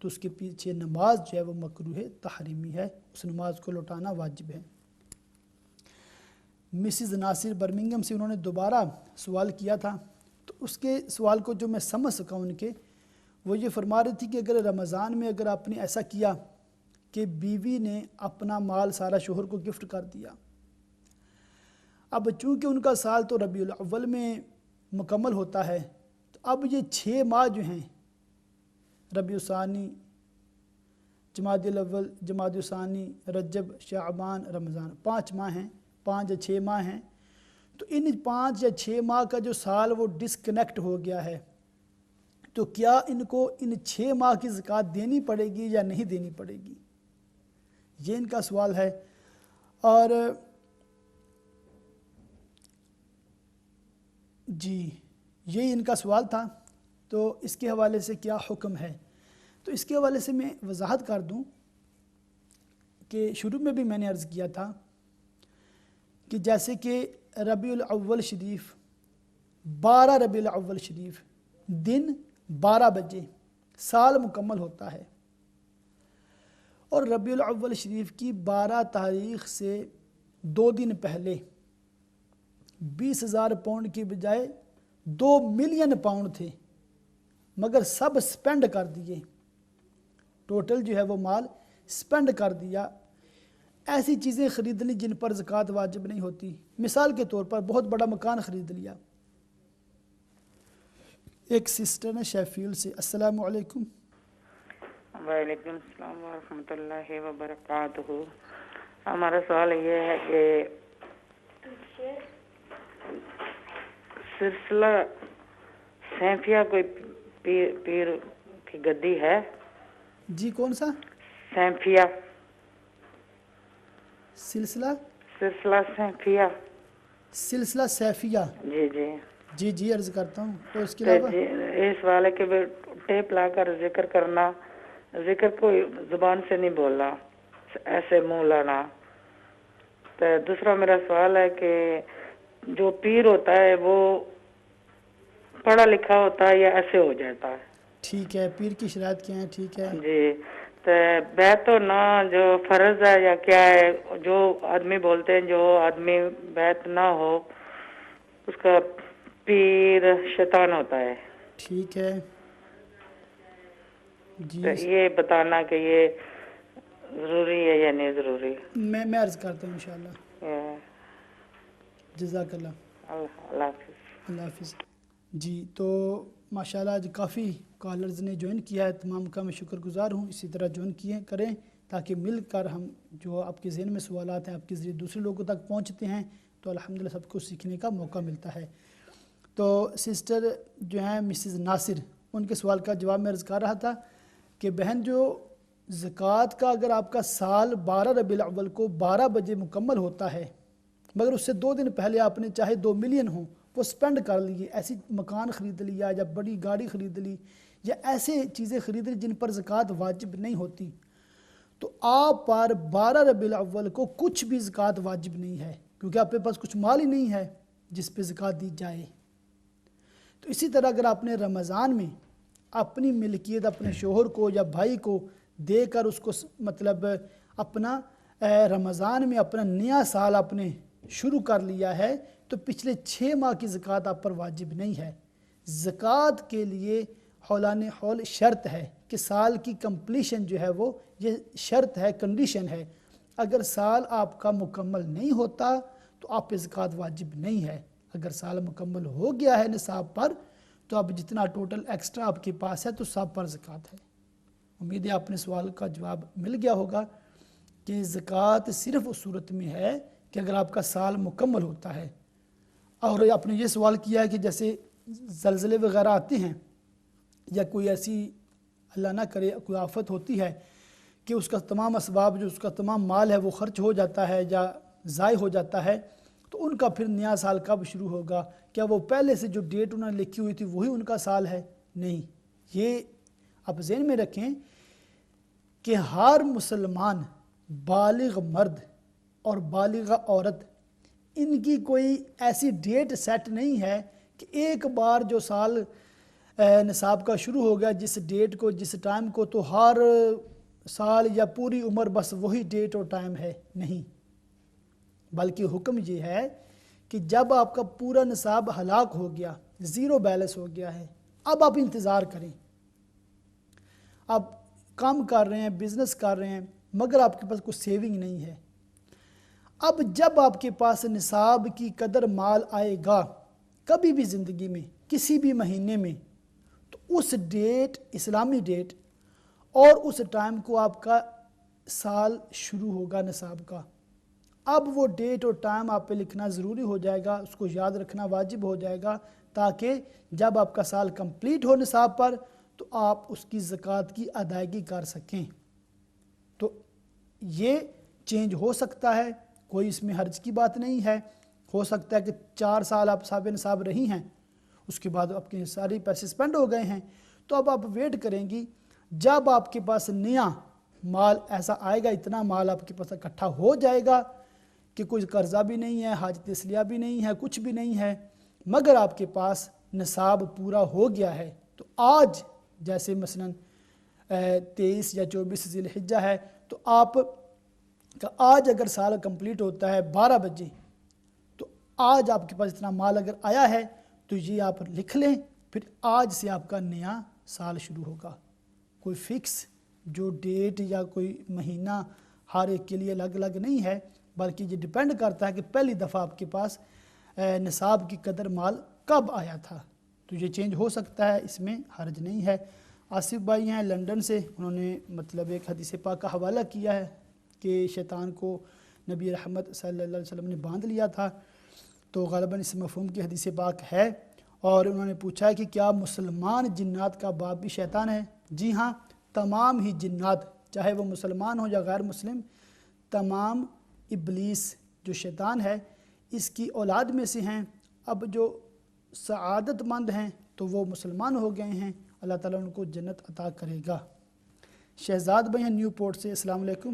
تو اس کے پیچھے نماز جو ہے وہ مکروہ تحریمی ہے, اس نماز کو لوٹانا واجب ہے. مسز ناصر برمنگم سے انہوں نے دوبارہ سوال کیا تھا, تو اس کے سوال کو جو میں سمجھ سکا ان کے, وہ یہ فرما رہی تھی کہ اگر رمضان میں اگر آپ نے ایسا کیا کہ بیوی نے اپنا مال سارا شوہر کو گفٹ کر دیا, اب چونکہ ان کا سال تو ربیع الاول میں مکمل ہوتا ہے, تو اب یہ 6 ماہ جو ہیں, ربیع الثانی, جمادی الاول, جمادی الثانی, رجب, شعبان, رمضان, 5 ماہ ہیں, 5 یا 6 ماہ ہیں. تو ان 5 یا 6 ماہ کا جو سال وہ ڈسکنیکٹ ہو گیا ہے, تو کیا ان کو ان 6 ماہ کی زکوٰۃ دینی پڑے گی یا نہیں دینی پڑے گی, یہ ان کا سوال ہے. اور جی یہی ان کا سوال تھا. تو اس کے حوالے سے کیا حکم ہے, تو اس کے حوالے سے میں وضاحت کر دوں کہ شروع میں بھی میں نے عرض کیا تھا کہ جیسے کہ ربیع الاول شریف, 12 ربیع الاول شریف دن 12 بجے سال مکمل ہوتا ہے, اور ربیع الاول شریف کی 12 تاریخ سے 2 دن پہلے 20,000 پاؤنڈ کی بجائے 2 ملین پاؤنڈ تھے, مگر سب سپینڈ کر دیے, ٹوٹل جو ہے وہ مال سپینڈ کر دیا. ایسی چیزیں خرید لی جن پر زکوٰۃ واجب نہیں ہوتی. مثال کے طور پر بہت بڑا مکان خرید لیا. ایک سسٹر نے شیفیلڈ سے. السلام علیکم. وعلیکم السلام ورحمۃ اللہ وبرکاتہ. ہمارا سوال یہ ہے کہ سلسلہ سیفیہ کوئی پیر کی گدی ہے؟ جی کون سا؟ سیفیہ. سلسلہ سیفیہ. سلسلہ سیفیہ. جی جی جی جی عرض کرتا ہوں. تو اس کے علاوہ اس والے کے ٹیپ لا کر ذکر کرنا, ذکر کوئی زبان سے نہیں بولنا, ایسے منہ لانا. تو دوسرا میرا سوال ہے کہ جو پیر ہوتا ہے وہ پڑھا لکھا ہوتا ہے یا ایسے ہو جاتا ہے؟ ٹھیک ہے، پیر کی شرائط کیا ہے؟ ٹھیک ہے جی. تو بیعت ہونا جو فرض ہے یا کیا ہے؟ جو آدمی بولتے ہیں جو آدمی بیعت نہ ہو اس کا پیر شیطان ہوتا ہے. ٹھیک ہے جی. تو یہ بتانا کہ یہ ضروری ہے یا نہیں ضروری. میں عرض کرتا ہوں انشاءاللہ. جزاک اللہ. اللہ حافظ. اللہ حافظ. جی تو ماشاءاللہ آج کافی کالرز نے جوائن کیا ہے، تمام کا میں شکر گزار ہوں. اسی طرح جوائن کریں تاکہ مل کر ہم جو آپ کے ذہن میں سوالات ہیں آپ کے ذریعے دوسرے لوگوں تک پہنچتے ہیں تو الحمدللہ سب کو سیکھنے کا موقع ملتا ہے. تو سسٹر جو ہیں مسز ناصر، ان کے سوال کا جواب میں عرض کر رہا تھا کہ بہن جو زکوٰۃ کا اگر آپ کا سال 12 ربیع الاول کو 12 بجے مکمل ہوتا ہے مگر اس سے 2 دن پہلے آپ نے چاہے 2 ملین ہوں وہ سپینڈ کر لیے، ایسی مکان خرید لیا یا بڑی گاڑی خرید لی یا ایسے چیزیں خرید لی جن پر زکوٰۃ واجب نہیں ہوتی، تو آپ پر 12 ربیع الاول کو کچھ بھی زکوٰۃ واجب نہیں ہے کیونکہ آپ کے پاس کچھ مال ہی نہیں ہے جس پہ زکوٰۃ دی جائے. تو اسی طرح اگر آپ نے رمضان میں اپنی ملکیت اپنے شوہر کو یا بھائی کو دے کر اس کو مطلب اپنا رمضان میں اپنا نیا سال آپ نے شروع کر لیا ہے تو پچھلے 6 ماہ کی زکوٰۃ آپ پر واجب نہیں ہے. زکوٰۃ کے لیے حولان حول شرط ہے کہ سال کی کمپلیشن جو ہے وہ یہ شرط ہے، کنڈیشن ہے. اگر سال آپ کا مکمل نہیں ہوتا تو آپ پہ زکوٰۃ واجب نہیں ہے. اگر سال مکمل ہو گیا ہے نصاب پر تو اب جتنا ٹوٹل ایکسٹرا آپ کے پاس ہے تو سب پر زکوٰۃ ہے. امید ہے آپ نے سوال کا جواب مل گیا ہوگا کہ زکوٰۃ صرف اس صورت میں ہے کہ اگر آپ کا سال مکمل ہوتا ہے. اور آپ نے یہ سوال کیا ہے کہ جیسے زلزلے وغیرہ آتے ہیں یا کوئی ایسی اللہ نہ کرے کوئی آفت ہوتی ہے کہ اس کا تمام اسباب جو اس کا تمام مال ہے وہ خرچ ہو جاتا ہے یا ضائع ہو جاتا ہے تو ان کا پھر نیا سال کب شروع ہوگا؟ کیا وہ پہلے سے جو ڈیٹ انہوں نے لکھی ہوئی تھی وہی ان کا سال ہے؟ نہیں. یہ آپ ذہن میں رکھیں کہ ہر مسلمان بالغ مرد اور بالغ عورت ان کی کوئی ایسی ڈیٹ سیٹ نہیں ہے کہ ایک بار جو سال نصاب کا شروع ہو گیا جس ڈیٹ کو جس ٹائم کو تو ہر سال یا پوری عمر بس وہی ڈیٹ اور ٹائم ہے. نہیں، بلکہ حکم یہ ہے کہ جب آپ کا پورا نصاب ہلاک ہو گیا، زیرو بیلنس ہو گیا ہے، اب آپ انتظار کریں. آپ کام کر رہے ہیں، بزنس کر رہے ہیں مگر آپ کے پاس کوئی سیونگ نہیں ہے. اب جب آپ کے پاس نصاب کی قدر مال آئے گا کبھی بھی زندگی میں کسی بھی مہینے میں تو اس ڈیٹ اسلامی ڈیٹ اور اس ٹائم کو آپ کا سال شروع ہوگا نصاب کا. اب وہ ڈیٹ اور ٹائم آپ پہ لکھنا ضروری ہو جائے گا، اس کو یاد رکھنا واجب ہو جائے گا تاکہ جب آپ کا سال کمپلیٹ ہو نصاب پر تو آپ اس کی زکوٰۃ کی ادائیگی کر سکیں. تو یہ چینج ہو سکتا ہے، کوئی اس میں حرج کی بات نہیں ہے. ہو سکتا ہے کہ 4 سال آپ صاحب نصاب رہی ہیں، اس کے بعد آپ کے سارے پیسے سپینڈ ہو گئے ہیں، تو اب آپ ویٹ کریں گی جب آپ کے پاس نیا مال ایسا آئے گا، اتنا مال آپ کے پاس اکٹھا ہو جائے گا کہ کوئی قرضہ بھی نہیں ہے، حاجت اصلیہ بھی نہیں ہے، کچھ بھی نہیں ہے، مگر آپ کے پاس نصاب پورا ہو گیا ہے. تو آج جیسے مثلا 23 یا 24 ذی الحجہ ہے تو آپ کا آج اگر سال کمپلیٹ ہوتا ہے 12 بجے تو آج آپ کے پاس اتنا مال اگر آیا ہے تو یہ آپ لکھ لیں، پھر آج سے آپ کا نیا سال شروع ہوگا. کوئی فکس جو ڈیٹ یا کوئی مہینہ ہر ایک کے لیے الگ الگ نہیں ہے، بلکہ یہ ڈیپینڈ کرتا ہے کہ پہلی دفعہ آپ کے پاس نصاب کی قدر مال کب آیا تھا. تو یہ چینج ہو سکتا ہے، اس میں حرج نہیں ہے. آصف بھائی ہیں لنڈن سے، انہوں نے مطلب ایک حدیث پاک کا حوالہ کیا ہے کہ شیطان کو نبی رحمت صلی اللہ علیہ وسلم نے باندھ لیا تھا، تو غالباً اس مفہوم کی حدیث پاک ہے. اور انہوں نے پوچھا ہے کہ کیا مسلمان جنات کا باپ بھی شیطان ہے؟ جی ہاں، تمام ہی جنات چاہے وہ مسلمان ہوں یا غیر مسلم، تمام ابلیس جو شیطان ہے اس کی اولاد میں سے ہیں. اب جو سعادت مند ہیں تو وہ مسلمان ہو گئے ہیں، اللہ تعالیٰ ان کو جنت عطا کرے گا. شہزاد بھائی ہیں نیو پورٹ سے، السلام علیکم.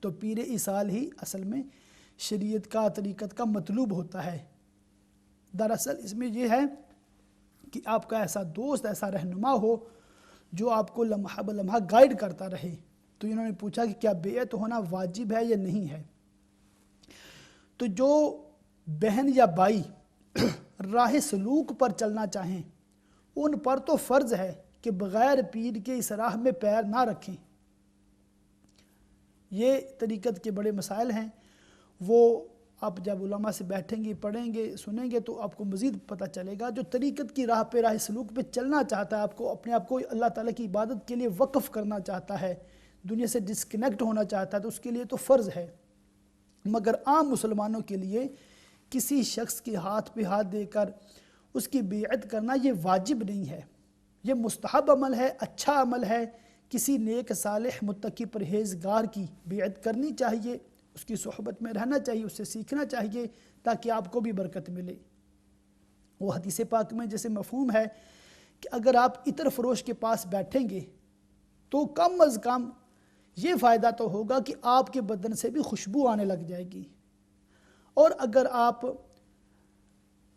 تو پیر ایصال ہی اصل میں شریعت کا طریقت کا مطلوب ہوتا ہے۔ دراصل اس میں یہ ہے کہ آپ کا ایسا دوست، ایسا رہنما ہو جو آپ کو لمحہ بلمحہ گائیڈ کرتا رہے۔ تو انہوں نے پوچھا کہ کیا بیعت ہونا واجب ہے یا نہیں ہے؟ تو جو بہن یا بھائی راہ سلوک پر چلنا چاہیں ان پر تو فرض ہے کہ بغیر پیر کے اس راہ میں پیر نہ رکھیں۔ یہ طریقت کے بڑے مسائل ہیں، وہ آپ جب علماء سے بیٹھیں گے، پڑھیں گے، سنیں گے تو آپ کو مزید پتہ چلے گا۔ جو طریقت کی راہ پہ، راہ سلوک پہ چلنا چاہتا ہے، آپ کو اپنے آپ کو اللہ تعالیٰ کی عبادت کے لیے وقف کرنا چاہتا ہے، دنیا سے ڈسکنیکٹ ہونا چاہتا ہے، تو اس کے لیے تو فرض ہے۔ مگر عام مسلمانوں کے لیے کسی شخص کے ہاتھ پہ ہاتھ دے کر اس کی بیعت کرنا یہ واجب نہیں ہے، یہ مستحب عمل ہے، اچھا عمل ہے۔ کسی نیک صالح متقی پرہیزگار کی بیعت کرنی چاہیے، اس کی صحبت میں رہنا چاہیے، اس سے سیکھنا چاہیے تاکہ آپ کو بھی برکت ملے۔ وہ حدیث پاک میں جیسے مفہوم ہے کہ اگر آپ عطر فروش کے پاس بیٹھیں گے تو کم از کم یہ فائدہ تو ہوگا کہ آپ کے بدن سے بھی خوشبو آنے لگ جائے گی، اور اگر آپ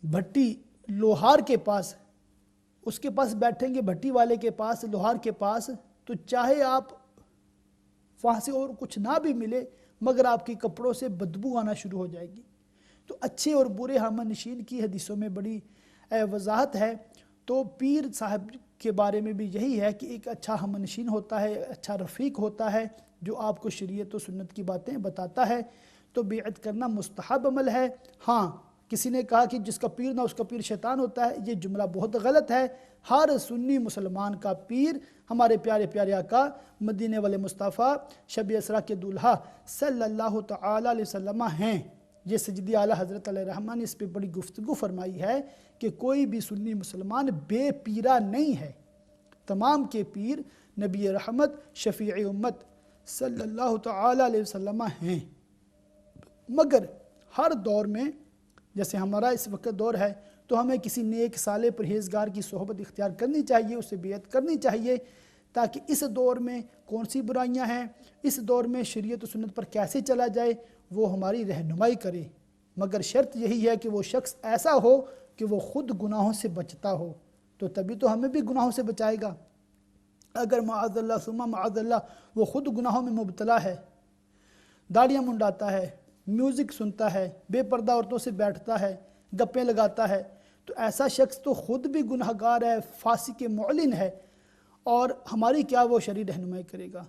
بھٹی لوہار کے پاس اس کے پاس بیٹھیں گے، بھٹی والے کے پاس، لوہار کے پاس، تو چاہے آپ وہاں سے اور کچھ نہ بھی ملے مگر آپ کے کپڑوں سے بدبو آنا شروع ہو جائے گی۔ تو اچھے اور برے ہم نشین کی حدیثوں میں بڑی وضاحت ہے۔ تو پیر صاحب کے بارے میں بھی یہی ہے کہ ایک اچھا ہم نشین ہوتا ہے، اچھا رفیق ہوتا ہے جو آپ کو شریعت و سنت کی باتیں بتاتا ہے۔ تو بیعت کرنا مستحب عمل ہے۔ ہاں، کسی نے کہا کہ جس کا پیر نہ اس کا پیر شیطان ہوتا ہے، یہ جملہ بہت غلط ہے۔ ہر سنی مسلمان کا پیر ہمارے پیارے پیارے آقا مدینے والے مصطفیٰ شب اسراء کے دولہا صلی اللہ تعالی علیہ وسلم ہیں۔ یہ سجدی اعلیٰ حضرت علیہ رحمٰن نے اس پہ بڑی گفتگو فرمائی ہے کہ کوئی بھی سنی مسلمان بے پیرا نہیں ہے، تمام کے پیر نبی رحمت شفیع امت صلی اللہ تعالی علیہ وسلم ہیں۔ مگر ہر دور میں جیسے ہمارا اس وقت دور ہے تو ہمیں کسی نیک صالح پرہیزگار کی صحبت اختیار کرنی چاہیے، اسے بیعت کرنی چاہیے تاکہ اس دور میں کون سی برائیاں ہیں، اس دور میں شریعت و سنت پر کیسے چلا جائے، وہ ہماری رہنمائی کرے۔ مگر شرط یہی ہے کہ وہ شخص ایسا ہو کہ وہ خود گناہوں سے بچتا ہو، تو تبھی تو ہمیں بھی گناہوں سے بچائے گا۔ اگر معاذ اللہ ثم معاذ اللہ وہ خود گناہوں میں مبتلا ہے، داڑیاں منڈاتا ہے، میوزک سنتا ہے، بے پردہ عورتوں سے بیٹھتا ہے، گپیں لگاتا ہے، تو ایسا شخص تو خود بھی گناہگار ہے، فاسق معلن ہے، اور ہماری کیا وہ شرعی رہنمائی کرے گا۔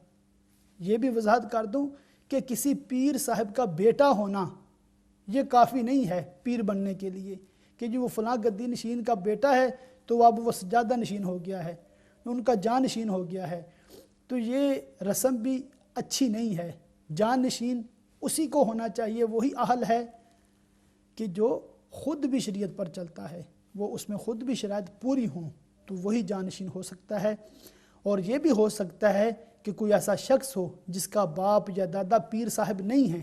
یہ بھی وضاحت کر دوں کہ کسی پیر صاحب کا بیٹا ہونا یہ کافی نہیں ہے پیر بننے کے لیے کہ جو وہ فلاں گدی نشین کا بیٹا ہے تو اب وہ سجادہ نشین ہو گیا ہے، ان کا جان نشین ہو گیا ہے۔ تو یہ رسم بھی اچھی نہیں ہے۔ جان نشین اسی کو ہونا چاہیے، وہی اہل ہے کہ جو خود بھی شریعت پر چلتا ہے، وہ اس میں خود بھی شرائط پوری ہوں، تو وہی جانشین ہو سکتا ہے۔ اور یہ بھی ہو سکتا ہے کہ کوئی ایسا شخص ہو جس کا باپ یا دادا پیر صاحب نہیں ہے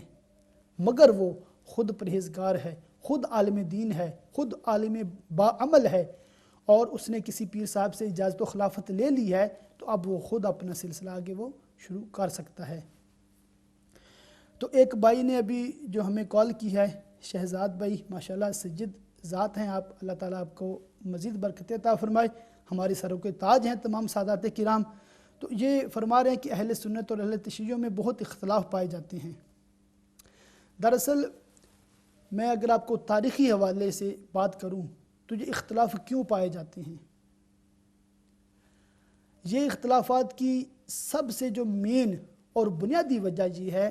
مگر وہ خود پرہیزگار ہے، خود عالم دین ہے، خود عالم باعمل ہے، اور اس نے کسی پیر صاحب سے اجازت و خلافت لے لی ہے، تو اب وہ خود اپنا سلسلہ آگے وہ شروع کر سکتا ہے۔ تو ایک بھائی نے ابھی جو ہمیں کال کی ہے، شہزاد بھائی، ماشاءاللہ سجد ذات ہیں آپ، اللہ تعالیٰ آپ کو مزید برکت عطا فرمائے، ہماری سروں کے تاج ہیں تمام سادات کرام۔ تو یہ فرما رہے ہیں کہ اہل سنت اور اہل تشیع میں بہت اختلاف پائے جاتے ہیں۔ دراصل میں اگر آپ کو تاریخی حوالے سے بات کروں تو یہ اختلاف کیوں پائے جاتے ہیں، یہ اختلافات کی سب سے جو مین اور بنیادی وجہ یہ ہے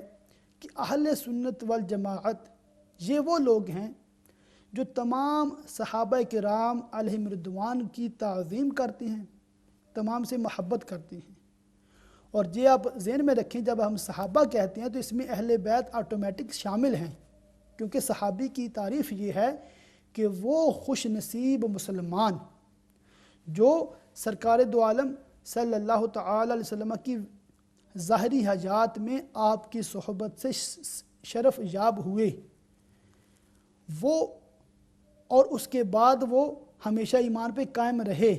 کہ اہل سنت والجماعت یہ وہ لوگ ہیں جو تمام صحابہ کرام علیہم رضوان کی تعظیم کرتے ہیں، تمام سے محبت کرتے ہیں۔ اور یہ آپ ذہن میں رکھیں، جب ہم صحابہ کہتے ہیں تو اس میں اہل بیت آٹومیٹک شامل ہیں، کیونکہ صحابی کی تعریف یہ ہے کہ وہ خوش نصیب مسلمان جو سرکار دو عالم صلی اللہ تعالی علیہ وسلم کی ظاہری حیات میں آپ کی صحبت سے شرف یاب ہوئے، وہ اور اس کے بعد وہ ہمیشہ ایمان پہ قائم رہے،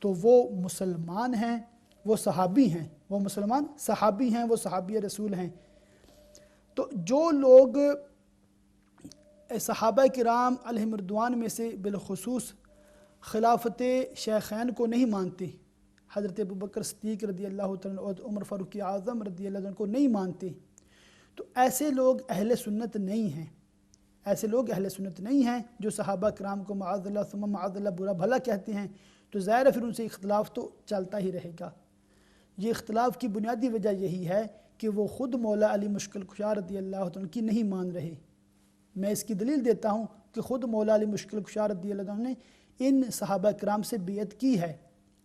تو وہ مسلمان ہیں، وہ صحابی ہیں، وہ مسلمان صحابی ہیں، وہ صحابی رسول ہیں۔ تو جو لوگ صحابہ کرام علیہم رضوان میں سے بالخصوص خلافت شیخین کو نہیں مانتے، حضرت ابوبکر صدیق رضی اللہ تعالیٰ اور عمر فاروق اعظم رضی اللہ عنہ کو نہیں مانتے، تو ایسے لوگ اہل سنت نہیں ہیں، ایسے لوگ اہل سنت نہیں ہیں جو صحابہ کرام کو معاذ اللہ ثم معاذ اللہ برا بھلا کہتے ہیں، تو ظاہر ہے پھر ان سے اختلاف تو چلتا ہی رہے گا۔ یہ اختلاف کی بنیادی وجہ یہی ہے کہ وہ خود مولا علی مشکل کشا رضی اللہ عنہ کی نہیں مان رہے۔ میں اس کی دلیل دیتا ہوں کہ خود مولا علی مشکل کشا رضی اللہ عنہ نے ان صحابہ کرام سے بیعت کی ہے،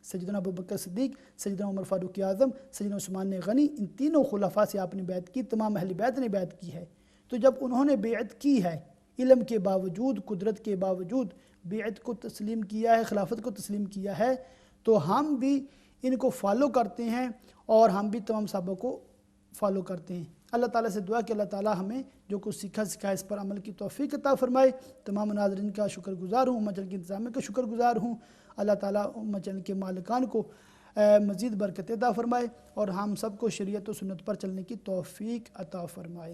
سیدنا ابوبکر صدیق، سیدنا عمر فاروق اعظم، سیدنا عثمان غنی، ان تینوں خلفاء سے آپ نے بیعت کی، تمام اہل بیعت نے بیعت کی ہے۔ تو جب انہوں نے بیعت کی ہے، علم کے باوجود، قدرت کے باوجود بیعت کو تسلیم کیا ہے، خلافت کو تسلیم کیا ہے، تو ہم بھی ان کو فالو کرتے ہیں اور ہم بھی تمام صحابہ کو فالو کرتے ہیں۔ اللہ تعالیٰ سے دعا کہ اللہ تعالیٰ ہمیں جو کچھ سیکھا سکھایا اس پر عمل کی توفیق عطا فرمائے۔ تمام ناظرین کا شکر گزار ہوں، امہ چینل کے انتظامیہ کا شکر گزار ہوں۔ اللہ تعالیٰ امہ چینل کے مالکان کو مزید برکت عطا فرمائے اور ہم سب کو شریعت و سنت پر چلنے کی توفیق عطا فرمائے۔